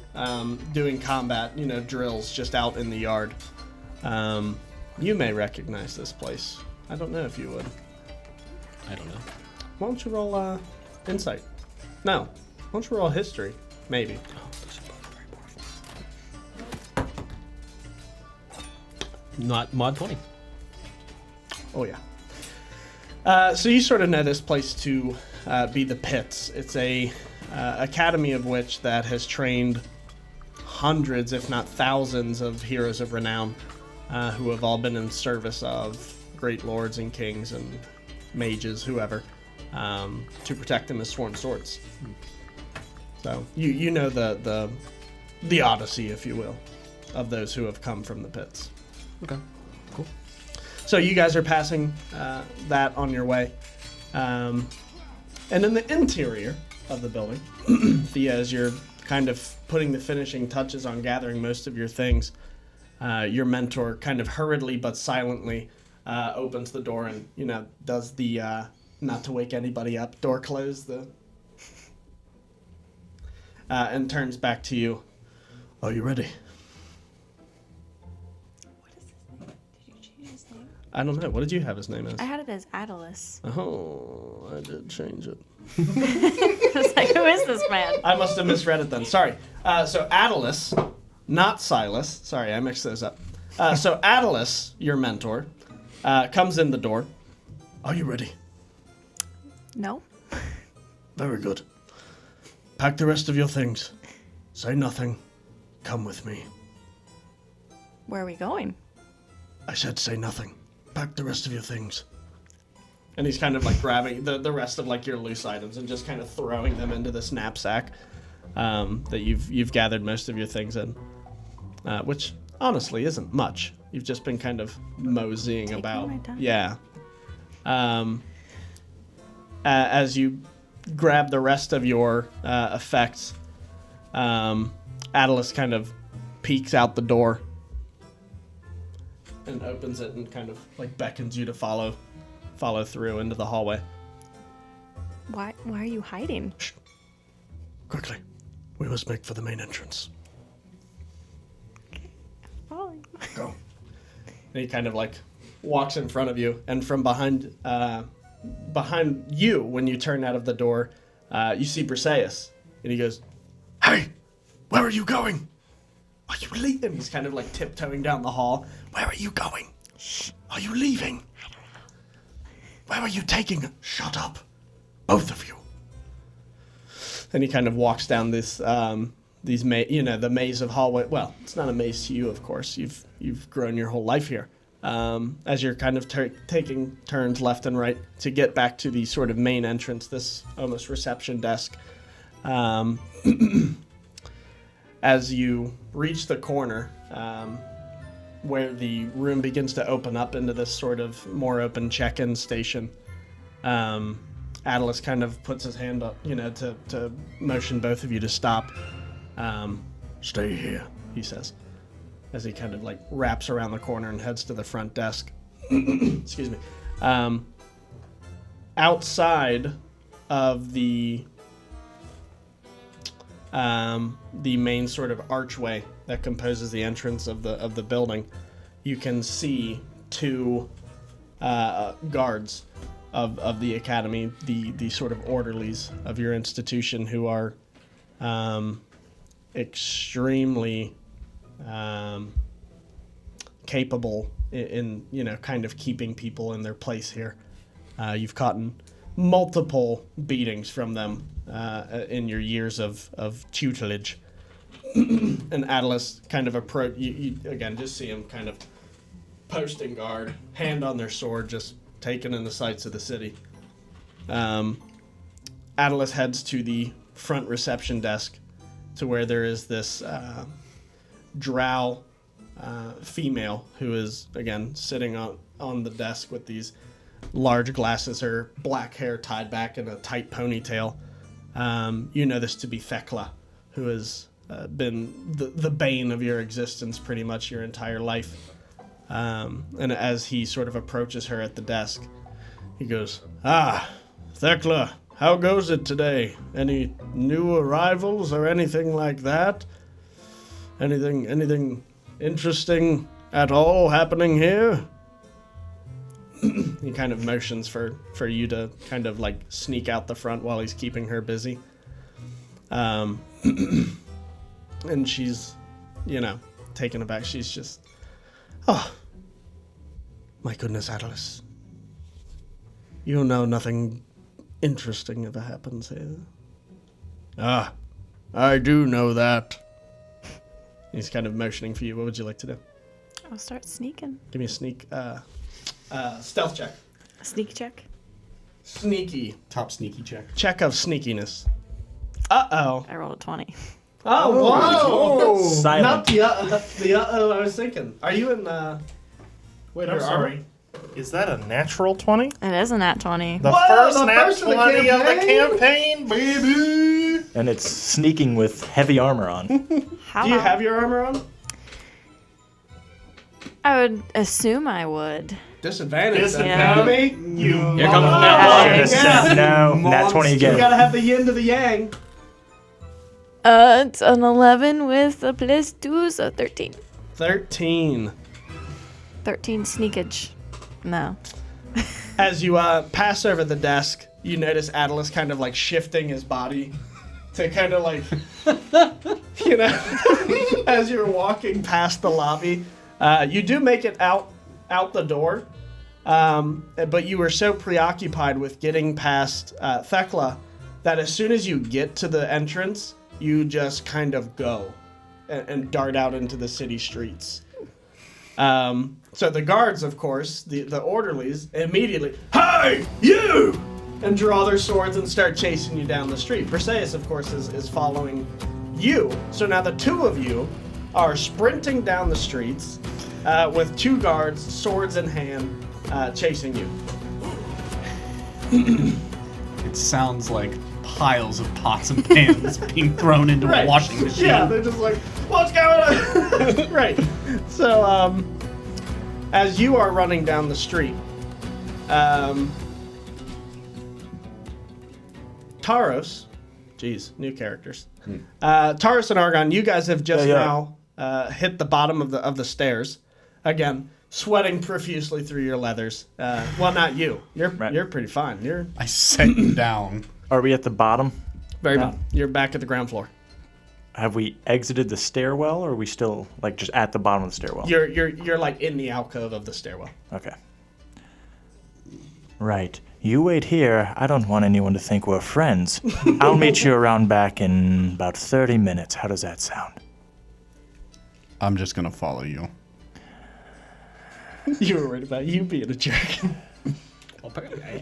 doing combat, drills just out in the yard. You may recognize this place. I don't know if you would. I don't know. Why don't you roll insight? No. Why don't you roll history? maybe. Not mod 20. Oh yeah. So you sort of know this place to be the Pits. It's a academy of which that has trained hundreds, if not thousands, of heroes of renown who have all been in service of great lords and kings and mages, whoever, to protect them as sworn swords. So you know the odyssey, if you will, of those who have come from the Pits. Okay, cool. So you guys are passing that on your way. And in the interior of the building, Thea, as you're kind of putting the finishing touches on gathering most of your things, your mentor kind of hurriedly but silently opens the door and, does the not to wake anybody up, door close, and turns back to you. Are you ready? I don't know. What did you have his name as? I had it as Attalus. Oh, I did change it. I was like, who is this man? I must have misread it then. Sorry. So Attalus, not Silas. Sorry, I mixed those up. So Attalus, your mentor, comes in the door. Are you ready? No. Very good. Pack the rest of your things. Say nothing. Come with me. Where are we going? I said say nothing. Pack the rest of your things. And he's kind of like grabbing the rest of like your loose items and just kind of throwing them into this knapsack that you've gathered most of your things in, which honestly isn't much. You've just been kind of moseying Taking about. my time. Yeah. As you grab the rest of your effects, Attalus kind of peeks out the door and opens it and kind of like beckons you to follow through into the hallway. Why are you hiding? Shh. Quickly. We must make for the main entrance. Following. Go. And he kind of like walks in front of you, and from behind you, when you turn out of the door, you see Briseis. And he goes, "Hey, where are you going? Are you leaving?" He's kind of like tiptoeing down the hall. Where are you going? Shh. Are you leaving? I don't know. Where are you taking? Shut up. Both of you. And he kind of walks down this, the maze of hallway. Well, it's not a maze to you, of course. You've grown your whole life here. As you're kind of taking turns left and right to get back to the sort of main entrance, this almost reception desk. As you reach the corner, where the room begins to open up into this sort of more open check-in station, Attalus kind of puts his hand up, to motion both of you to stop. Stay here, he says, as he kind of like wraps around the corner and heads to the front desk. Excuse me. Outside of the main sort of archway that composes the entrance of the building, you can see two guards of the academy, the sort of orderlies of your institution, who are extremely capable in kind of keeping people in their place here. You've gotten multiple beatings from them in your years of tutelage. And Attalus kind of you again just see him kind of posting guard, hand on their sword, just taking in the sights of the city. Attalus heads to the front reception desk, to where there is this drow female who is again sitting on the desk with these large glasses, her black hair tied back in a tight ponytail. You know this to be Thekla, who has been the bane of your existence pretty much your entire life. And as he sort of approaches her at the desk, he goes, "Ah, Thekla, how goes it today? Any new arrivals or anything like that? Anything interesting at all happening here?" He kind of motions for you to kind of like sneak out the front while he's keeping her busy. And she's, taken aback. She's just, oh, my goodness, Atlas. You know nothing interesting ever happens here. Ah, I do know that. He's kind of motioning for you. What would you like to do? I'll start sneaking. Give me a sneak, stealth check. A sneak check. Sneaky. Top sneaky check. Check of sneakiness. Uh-oh. I rolled a 20. Oh, wow. Silent. Not the uh-oh I was thinking. Are you in, Wait, Your I'm sorry. Is that a natural 20? It is a nat 20. The Whoa, first the nat first of the 20 of the campaign? campaign, baby! And it's sneaking with heavy armor on. How Do you about- have your armor on? I would assume I would. Disadvantage. Disadvantage. Then, you Here comes the mother- nat Should've 20. said no. Nat 20 You again. gotta have the yin to the yang. It's an 11 with a plus 2, so 13. 13. 13 sneakage. No. As you pass over the desk, you notice Atlas kind of like shifting his body to kind of like, as you're walking past the lobby. You do make it out the door, but you were so preoccupied with getting past Thekla that as soon as you get to the entrance, you just kind of go and dart out into the city streets. So the guards, of course, the orderlies, immediately, "Hey, you!" and draw their swords and start chasing you down the street. Perseus, of course, is following you. So now the two of you are sprinting down the streets with two guards, swords in hand, chasing you. It sounds like piles of pots and pans being thrown into a washing machine. Yeah, they're just like, what's going on? Right. So, as you are running down the street, Taros, geez, new characters. Taros and Argon, you guys have just now hit the bottom of the stairs. Again, sweating profusely through your leathers. Well, not you. You're pretty fine. I set you down. Are we at the bottom? You're back at the ground floor. Have we exited the stairwell, or are we still like just at the bottom of the stairwell? You're like in the alcove of the stairwell. Okay. Right. You wait here. I don't want anyone to think we're friends. I'll meet you around back in about 30 minutes. How does that sound? I'm just gonna follow you. You were worried about you being a jerk.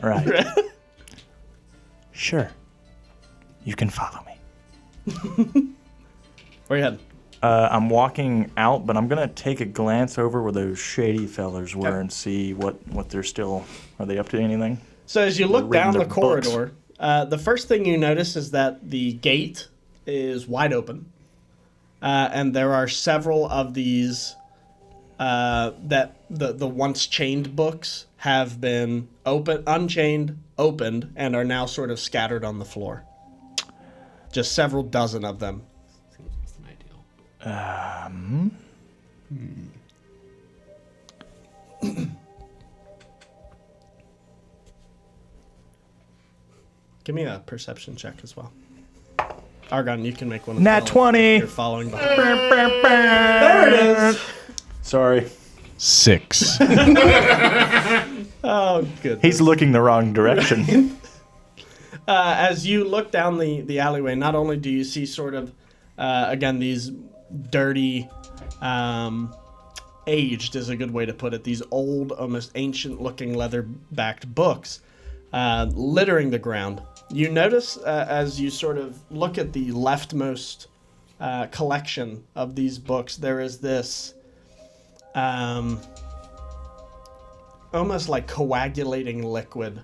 Right. Sure. You can follow me. Where you heading? I'm walking out, but I'm gonna take a glance over where those shady fellers were and see what they're still. Are they up to anything? So as you look down reading the their books. corridor, the first thing you notice is that the gate is wide open, and there are several of these that the once chained books have been unchained, opened, and are now sort of scattered on the floor. Just several dozen of them. Give me a perception check as well. Argon, you can make one. Nat 20. You're following behind. There it is. Sorry. 6. Oh, good. He's looking the wrong direction. As you look down the alleyway, not only do you see sort of, again, these dirty, aged is a good way to put it, these old, almost ancient-looking leather-backed books littering the ground. You notice, as you sort of look at the leftmost collection of these books, there is this almost like coagulating liquid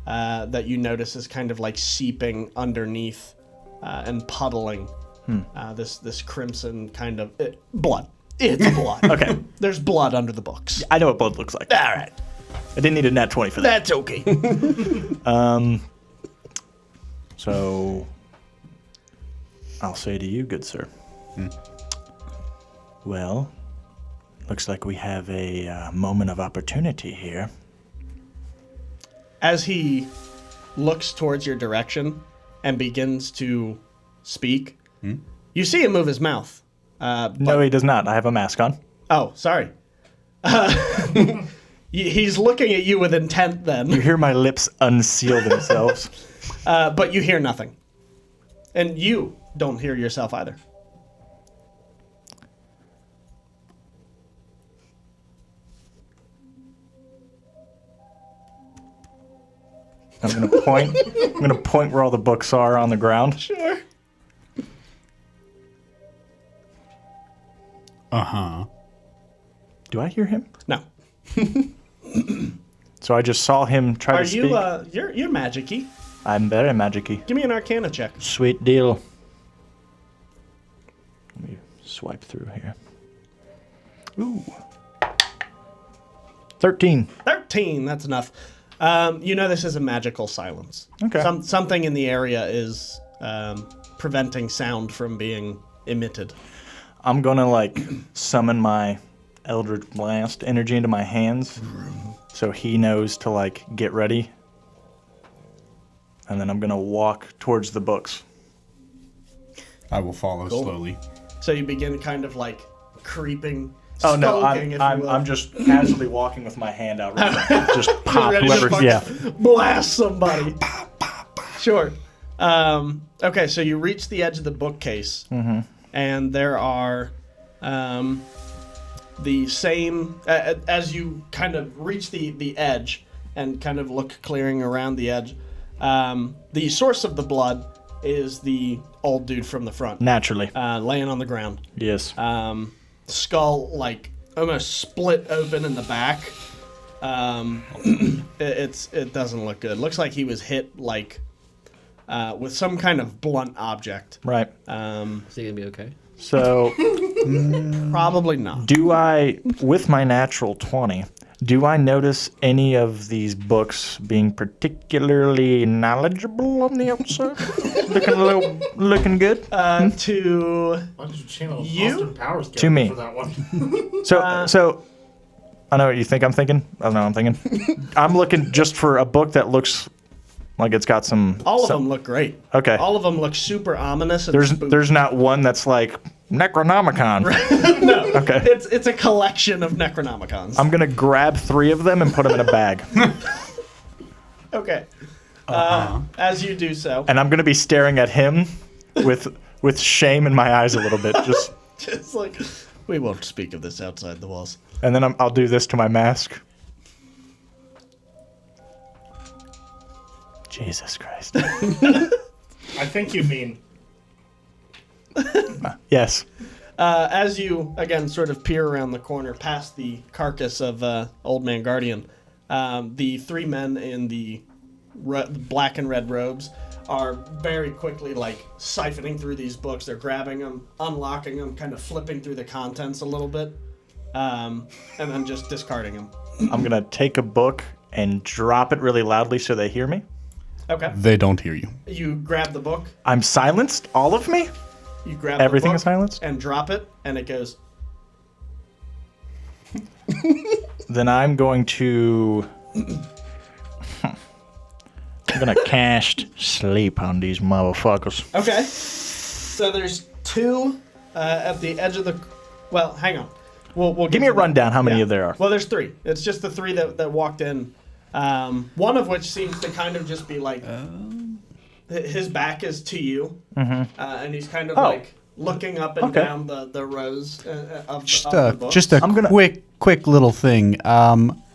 that you notice is kind of like seeping underneath and puddling this crimson kind of blood. It's blood. Okay. There's blood under the books. I know what blood looks like. All right. I didn't need a nat 20 for that. That's okay. So, I'll say to you, good sir. Well, looks like we have a moment of opportunity here. As he looks towards your direction and begins to speak. You see him move his mouth. No, he does not. I have a mask on. Oh, sorry. He's looking at you with intent then. You hear my lips unseal themselves. But you hear nothing. And you don't hear yourself either. I'm gonna point. I'm gonna point where all the books are on the ground. Sure. Uh-huh. Do I hear him? No. So I just saw him try Are to speak. you, you're magic-y. I'm very magic-y. Give me an Arcana check. Sweet deal. Let me swipe through here. Ooh. 13. 13, that's enough. You know this is a magical silence. Okay. Something in the area is preventing sound from being emitted. I'm gonna like summon my Eldritch Blast energy into my hands, so he knows to like get ready. And then I'm gonna walk towards the books. I will follow slowly. So you begin kind of like creeping. Oh no, skulking, if you will. I'm just casually walking with my hand out. Just pop ready to whoever. fucking Yeah. blast somebody. Sure. Okay, so you reach the edge of the bookcase, and there are the same as you kind of reach the edge and kind of look clearing around the edge. The source of the blood is the old dude from the front, Naturally. laying on the ground. Yes. Skull like almost split open in the back. It doesn't look good. Looks like he was hit like with some kind of blunt object. Right. Is he gonna be okay? So, Probably not. do I, with my natural 20, do I notice any of these books being particularly knowledgeable on the outside? looking good? To Why did you channel You? Austin Powers To me. for that one? So I know what you think I'm thinking. I don't know what I'm thinking. I'm looking just for a book that looks like it's got some. all of them look great. Okay. All of them look super ominous. And spooky. There's not one that's like Necronomicon. No. Okay. It's a collection of Necronomicons. I'm gonna grab 3 of them and put them in a bag, Okay. As you do so, and I'm gonna be staring at him with shame in my eyes a little bit, just. it's like we won't speak of this outside the walls. And then I'll do this to my mask. Jesus Christ. I think you mean Yes. As you again sort of peer around the corner past the carcass of Old Man Guardian, the 3 men in the black and red robes are very quickly like siphoning through these books. They're grabbing them, unlocking them, kind of flipping through the contents a little bit, and then just discarding them. I'm gonna take a book and drop it really loudly so they hear me. Okay. They don't hear you. You grab the book. I'm silenced, all of me? You grab Everything the book is silenced? and drop it, and it goes. Then I'm going to. I'm gonna cast sleep on these motherfuckers. Okay. So there's 2 at the edge of the. Well, hang on. We'll Give me a rundown how many there are. Well, there's 3. It's just the 3 that walked in. One of which seems to kind of just be like. His back is to you, and he's kind of like looking up and down the rows of the books. Just a quick little thing.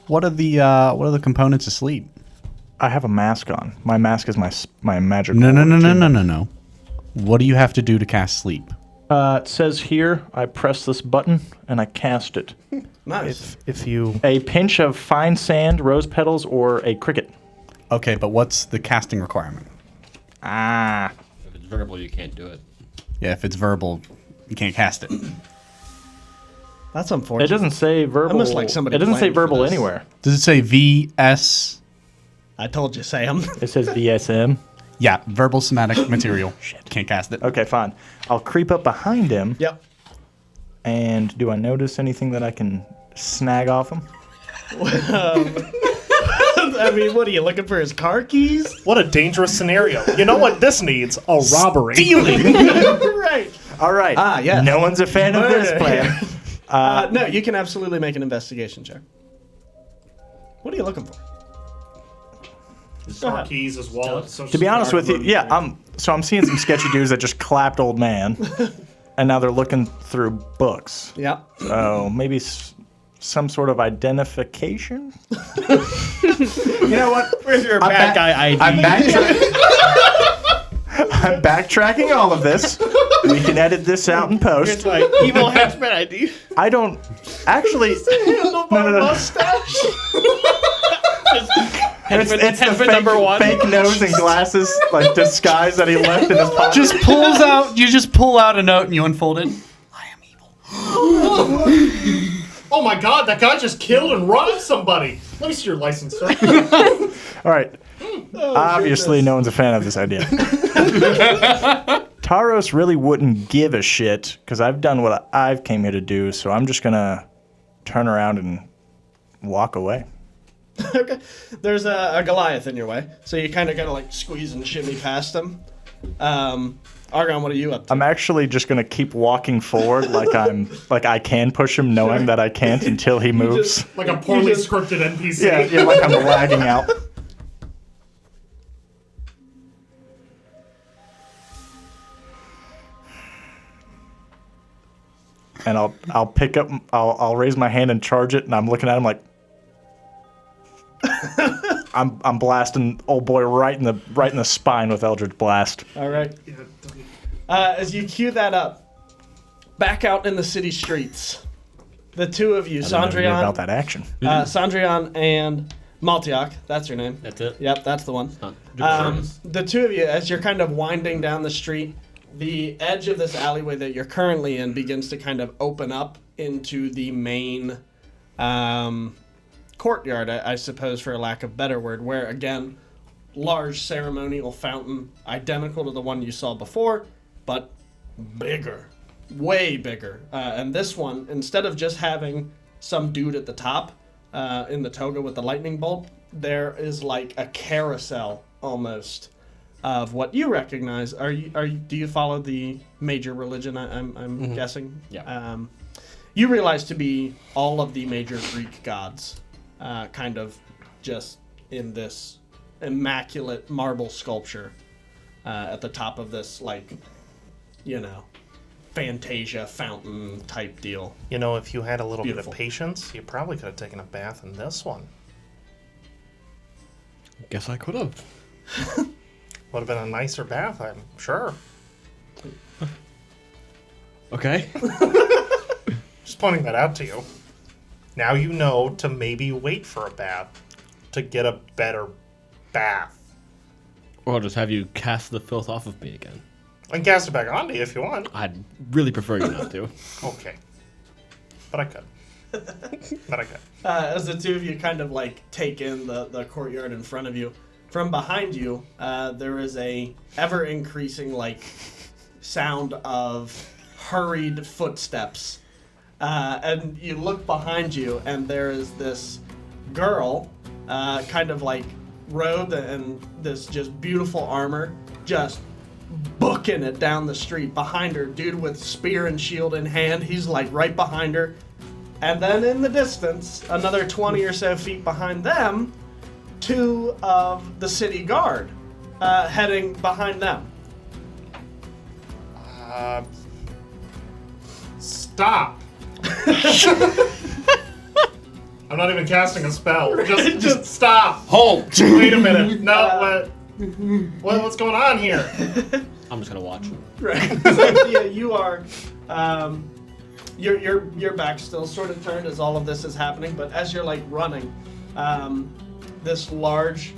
What are the components of sleep? I have a mask on. My mask is my magical. No. What do you have to do to cast sleep? It says here, I press this button and I cast it. Nice. If you A pinch of fine sand, rose petals, or a cricket. Okay, but what's the casting requirement? Ah. If it's verbal, you can't do it. Yeah, if it's verbal, you can't cast it. That's unfortunate. It doesn't say verbal. Almost like somebody It doesn't say planned for verbal this. anywhere. Does it say VS? I told you, Sam. It says VSM. Yeah, verbal somatic material. Shit, can't cast it. Okay, fine. I'll creep up behind him. Yep. And do I notice anything that I can snag off him? I mean, what are you looking for? His car keys? What a dangerous scenario. You know what this needs? A robbery. Right. All right. Yeah. No one's a fan of this plan. No, you can absolutely make an investigation check. What are you looking for? His car keys, his wallet. To be honest with you, yeah, I'm seeing some sketchy dudes that just clapped old man, and now they're looking through books. Yeah. So maybe some sort of identification. You know what? Where's your bad guy ID? I'm backtracking all of this. We can edit this out in post. It's like evil henchman ID. I don't actually. Handlebar mustache. It's the Henchman number one. fake nose and glasses, like disguise that he left in his pocket. You just pull out a note and you unfold it. I am evil. Oh my god, that guy just killed and robbed somebody. Let me see your license, sir. All right. Obviously, no one's a fan of this idea. Taros really wouldn't give a shit because I've done what I've came here to do, so I'm just gonna turn around and walk away. Okay. There's a Goliath in your way, so you kind of gotta like squeeze and shimmy past him. Argon, what are you up to? I'm actually just gonna keep walking forward like I can push him, knowing that I can't until he moves. Like a poorly scripted NPC. Yeah, like I'm lagging out. And I'll pick up, I'll raise my hand and charge it, and I'm looking at him like, I'm blasting old boy right in the spine with Eldritch Blast. All right. As you cue that up, back out in the city streets, the two of you, Sandrian, about that action. Sandrian and Maltiak, that's your name. That's it. Yep, that's the one. The two of you, as you're kind of winding down the street, the edge of this alleyway that you're currently in begins to kind of open up into the main courtyard, I suppose, for a lack of a better word, where, again, large ceremonial fountain, identical to the one you saw before, but bigger, way bigger. And this one, instead of just having some dude at the top in the toga with the lightning bolt, there is like a carousel almost of what you recognize. Do you follow the major religion? I'm guessing. Yeah. You realize to be all of the major Greek gods, kind of just in this immaculate marble sculpture at the top of this, like, Fantasia fountain type deal. You know, if you had a little Beautiful. bit of patience, you probably could have taken a bath in this one. Guess I could have. Would have been a nicer bath, I'm sure. Okay. Just pointing that out to you. Now you know to maybe wait for a bath to get a better bath. Or I'll just have you cast the filth off of me again. I can cast it back on you if you want. I'd really prefer you not to. Okay. But I could. As the two of you kind of like take in the courtyard in front of you, from behind you, there is a ever increasing like sound of hurried footsteps. And you look behind you, and there is this girl, kind of like robed in this just beautiful armor, just booking it down the street. Behind her, dude with spear and shield in hand, he's like right behind her. And then in the distance, another 20 or so feet behind them, two of the city guard heading behind them. Stop. I'm not even casting a spell. Just stop. Halt! Wait a minute. No, what's going on here? I'm just gonna watch. Right. So, yeah, you are. Your back's still sort of turned as all of this is happening, but as you're like running, this large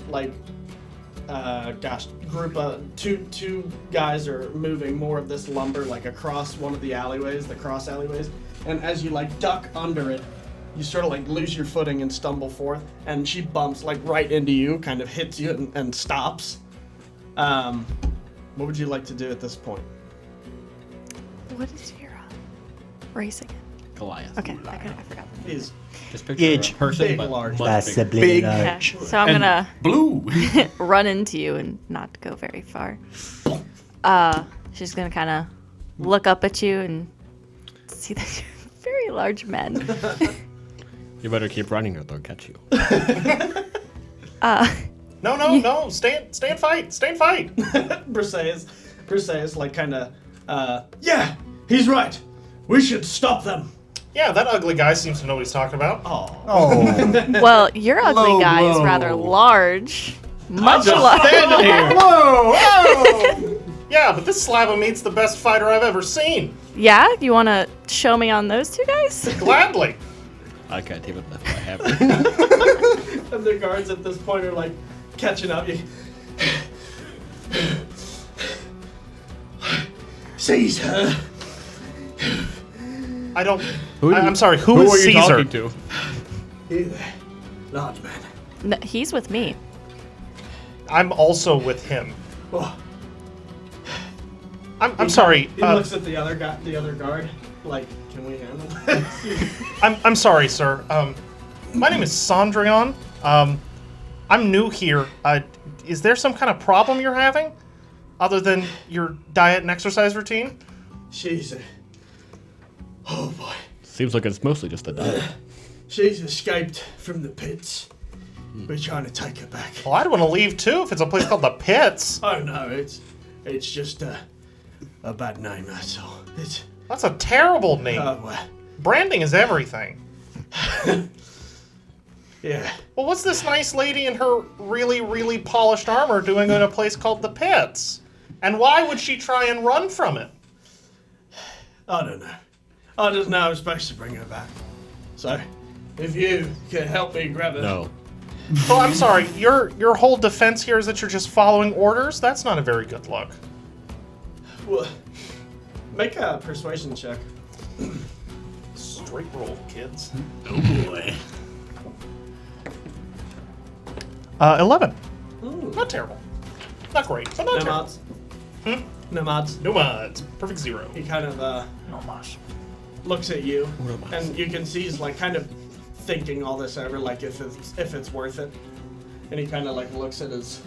group of two guys are moving more of this lumber like across one of the alleyways, the cross alleyways, and as you like duck under it, you sort of like lose your footing and stumble forth, and she bumps like right into you, kind of hits you and stops. What would you like to do at this point? What is your race again? Goliath. Okay, I forgot. He's Just picture Huge. a person, Big, but large. much bigger. Big. Okay, so I'm gonna Blue. run into you and not go very far. She's gonna kind of look up at you and see that you're very large men. You better keep running or they'll catch you. No. Stay and fight. Stay and fight. Briseis like kind of, yeah, he's right. We should stop them. Yeah, that ugly guy seems to know what he's talking about. Oh. Well, your ugly Low guy is blow. rather large. Much larger. Whoa! Yeah, but this slab of meat's the best fighter I've ever seen. Yeah? You want to show me on those two guys? Gladly. I can't even lift my hammer. And the guards at this point are like catching up. Caesar. I don't. I'm sorry. Who is are you Caesar? talking to? You there, large man. No, he's with me. I'm also with him. Oh, I'm sorry. he looks at the other guard. Like, can we handle this? I'm sorry, sir. My name is Sondrion. I'm new here. Is there some kind of problem you're having, other than your diet and exercise routine? She's oh boy. Seems like it's mostly just a diet. She's escaped from the pits. We're trying to take her back. Well, I'd want to leave too if it's a place called the Pits. Oh no, it's just a bad name, that's all. That's a terrible name. Well, Branding is everything. yeah. Well, what's this nice lady in her really, really polished armor doing in a place called the Pits? And why would she try and run from it? I don't know. I just know I'm supposed to bring her back. So, if you can help me grab her. No. Well, I'm sorry. Your whole defense here is that you're just following orders? That's not a very good look. Well, make a persuasion check. Straight roll, kids. Oh boy. 11. Ooh. Not terrible. Not great, but not No terrible. mods. No mods. No mods. Perfect 0. He kind of No mas. looks at you, and you can see he's like kind of thinking all this over, like if it's worth it. And he kind of like looks at his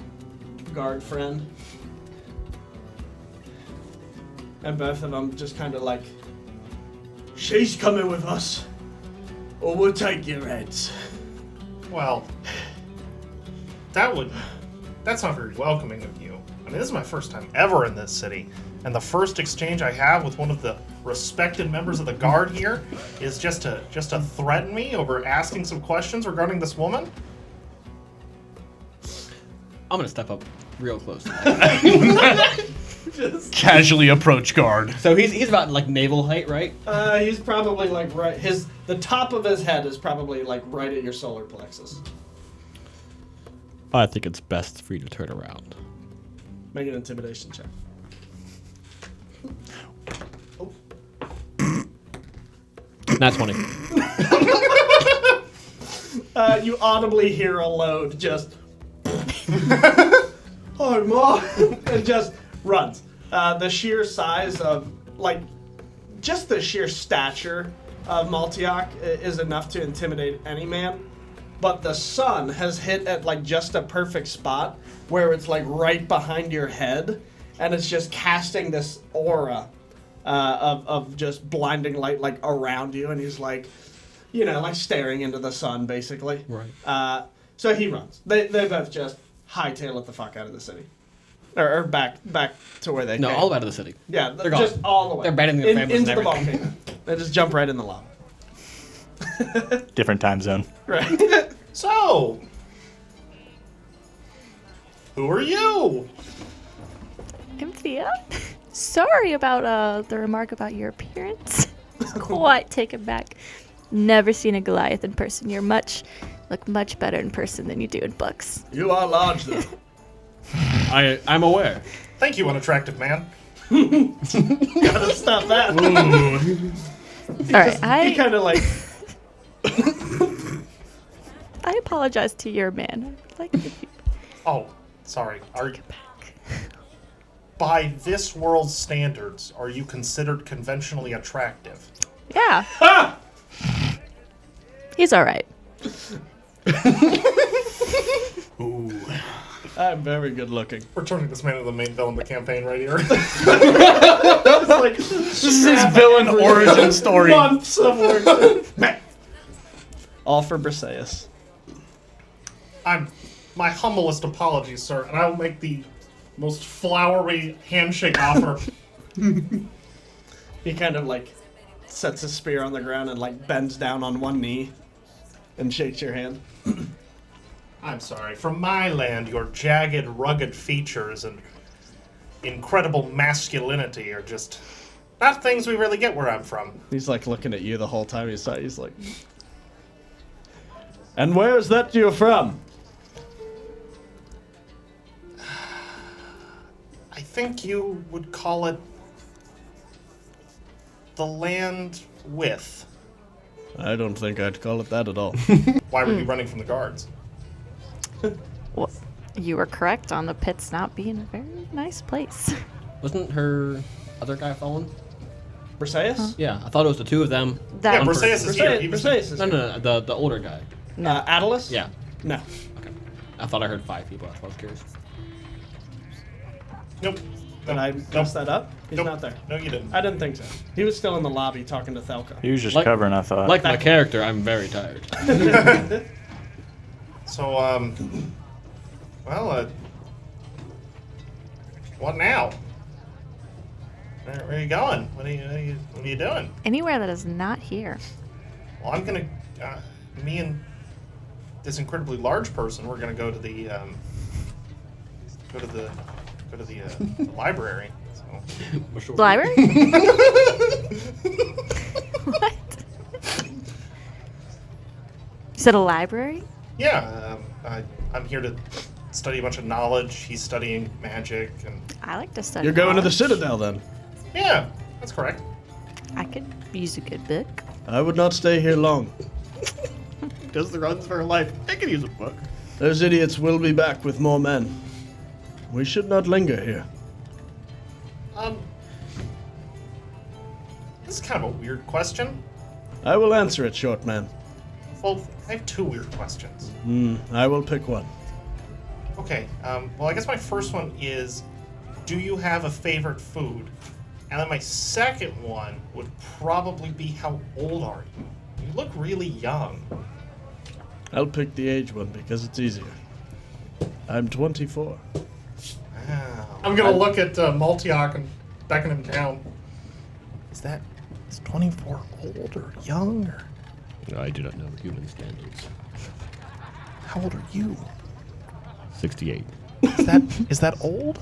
guard friend, and both of them just kind of like, she's coming with us, or we'll take your heads. Well, that's not very welcoming of you. I mean, this is my first time ever in this city, and the first exchange I have with one of the respected members of the guard here is just to threaten me over asking some questions regarding this woman. I'm gonna step up real close. Casually approach guard. So he's about like navel height, right? He's probably like right. The top of his head is probably like right at your solar plexus. I think it's best for you to turn around. Make an intimidation check. Not 20. You audibly hear a load just. Oh, Ma! And just runs. The sheer size of, like, just the sheer stature of Maltiak is enough to intimidate any man. But the sun has hit at, like, just a perfect spot where it's, like, right behind your head. And it's just casting this aura of just blinding light, like, around you. And he's, like, you know, like, staring into the sun, basically. Right. So he runs. They both just hightail it the fuck out of the city. Or back to where they No, came. all out of the city. Yeah, They're gone. just all the way. They're abandoning their families into and the everything. volcano. They just jump right in the lava. Different time zone. Right. So, who are you? I'm Thea. Sorry about the remark about your appearance. Quite taken back. Never seen a Goliath in person. Look much better in person than you do in books. You are large, though. I'm aware. Thank you, unattractive man. Gotta stop that. All right, He kind of like. I apologize to your man. I'd like if you Oh, sorry. take it back. By this world's standards, are you considered conventionally attractive? Yeah. He's all right. I'm very good looking. We're turning this man into the main villain of the campaign right here. This is his villain origin story. Months of work. All for Briseis. My humblest apologies, sir, and I will make the most flowery handshake offer. He kind of like sets his spear on the ground and like bends down on one knee and shakes your hand. I'm sorry. From my land, your jagged, rugged features and incredible masculinity are just not things we really get where I'm from. He's like looking at you the whole time. He's like, and where's that you're from? I think you would call it the land with. I don't think I'd call it that at all. Why were you running from the guards? Well, you were correct on the pits not being a very nice place. Wasn't her other guy fallen? Briseis? Yeah, I thought it was the two of them. That Yeah, Briseis is here. He was- Briseis is No, the older guy. Attalus? Yeah. No. Okay. I thought I heard 5 people. That's why I was curious. Nope. Did I mess that up? He's Nope. not there. No, you didn't. I didn't think so. He was still in the lobby talking to Thelka. He was just Like- covering, I thought. Like my character, I'm very tired. So, what now? Where are you going? What are you doing? Anywhere that is not here. Well, I'm gonna, me and this incredibly large person, we're gonna go to the, the library. So. Library? What? You said a library? Yeah, I'm here to study a bunch of knowledge. He's studying magic, and I like to study. You're going to the knowledge. Citadel then? yeah, that's correct. I could use a good book. I would not stay here long. Just runs for her life. I could use a book. Those idiots will be back with more men. We should not linger here. This is kind of a weird question. I will answer it, short man. Well, I have 2 weird questions. I will pick one. Okay, well, I guess my first one is, do you have a favorite food? And then my second one would probably be, how old are you? You look really young. I'll pick the age one because it's easier. I'm 24. Wow. I'm gonna look at Maltiok and beckon him down. Is 24 old or young? Or I do not know human standards. how old are you? 68. Is that old?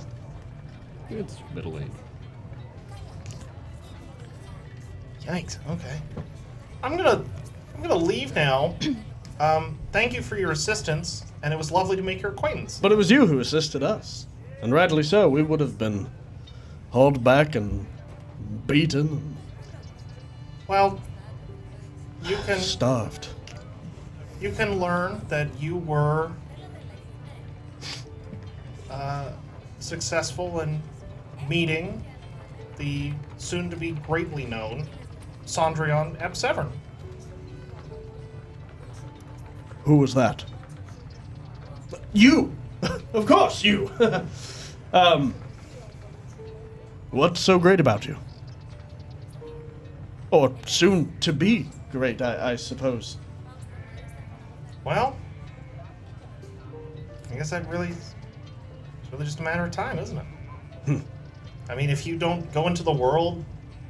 It's middle age. Yikes. Okay. I'm gonna leave now. Thank you for your assistance, and it was lovely to make your acquaintance. But it was you who assisted us. And rightly so. We would have been hauled back and beaten Well, you can and starved. learn that you were successful in meeting the soon-to-be greatly known Sondrion Ep Severn. Who was that? You! Of course, you! What's so great about you? Or soon to be great, I suppose. Well, I guess it's really just a matter of time, isn't it? I mean, if you don't go into the world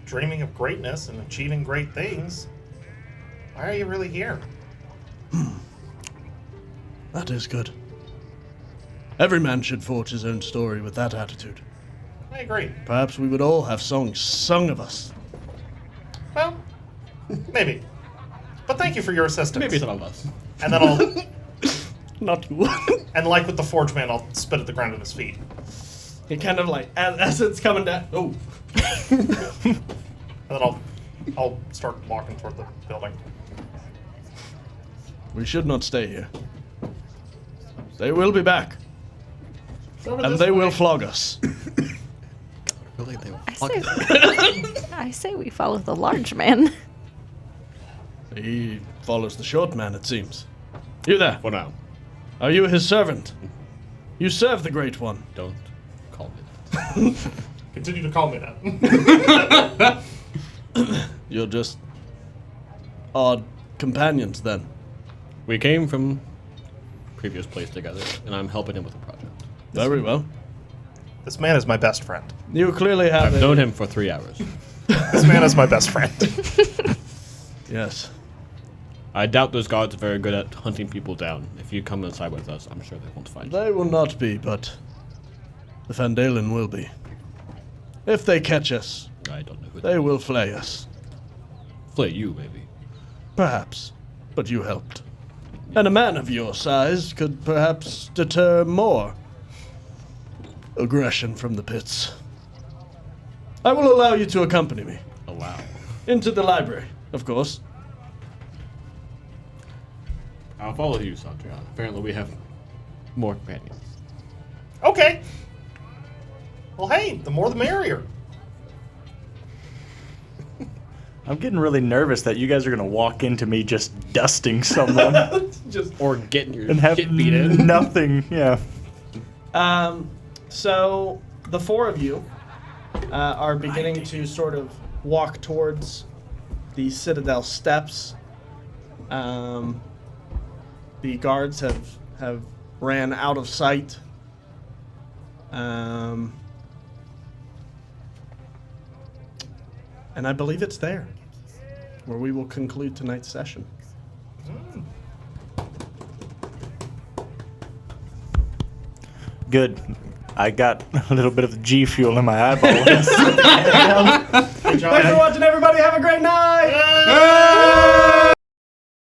dreaming of greatness and achieving great things, why are you really here? That is good. Every man should forge his own story with that attitude. I agree. Perhaps we would all have songs sung of us. Well, maybe. But thank you for your assistance. Maybe some of us. And then I'll, Not you. and like with the Forge Man, I'll spit at the ground at his feet. He kind of like, as it's coming down. Oh. And then I'll start walking toward the building. We should not stay here. They will be back. Over And this they way. will flog us. I say we follow the large man. He follows the short man, it seems. You there. For now. Are you his servant? You serve the Great One. Don't call me that. Continue to call me that. You're just odd companions, then. We came from previous place together, and I'm helping him with a project. Very well. This man is my best friend. You clearly have I've known him for 3 hours. This man is my best friend. Yes. I doubt those guards are very good at hunting people down. If you come inside with us, I'm sure they won't find you. They will not be, but the Vandalen will be. If they catch us, I don't know who they will flay us. flay you, maybe. Perhaps. But you helped. And a man of your size could perhaps deter more aggression from the pits. I will allow you to accompany me. Allow. Into the library, of course. I'll follow you, Santrion. Apparently we have more companions. Okay. Well, hey, the more the merrier. I'm getting really nervous that you guys are going to walk into me just dusting someone. Or getting your and have shit beat in. nothing, yeah. So the four of you are beginning to sort of walk towards the Citadel steps. The guards have ran out of sight. And I believe it's there where we will conclude tonight's session. Good. I got a little bit of G fuel in my eyeball. Thanks for watching, everybody. Have a great night.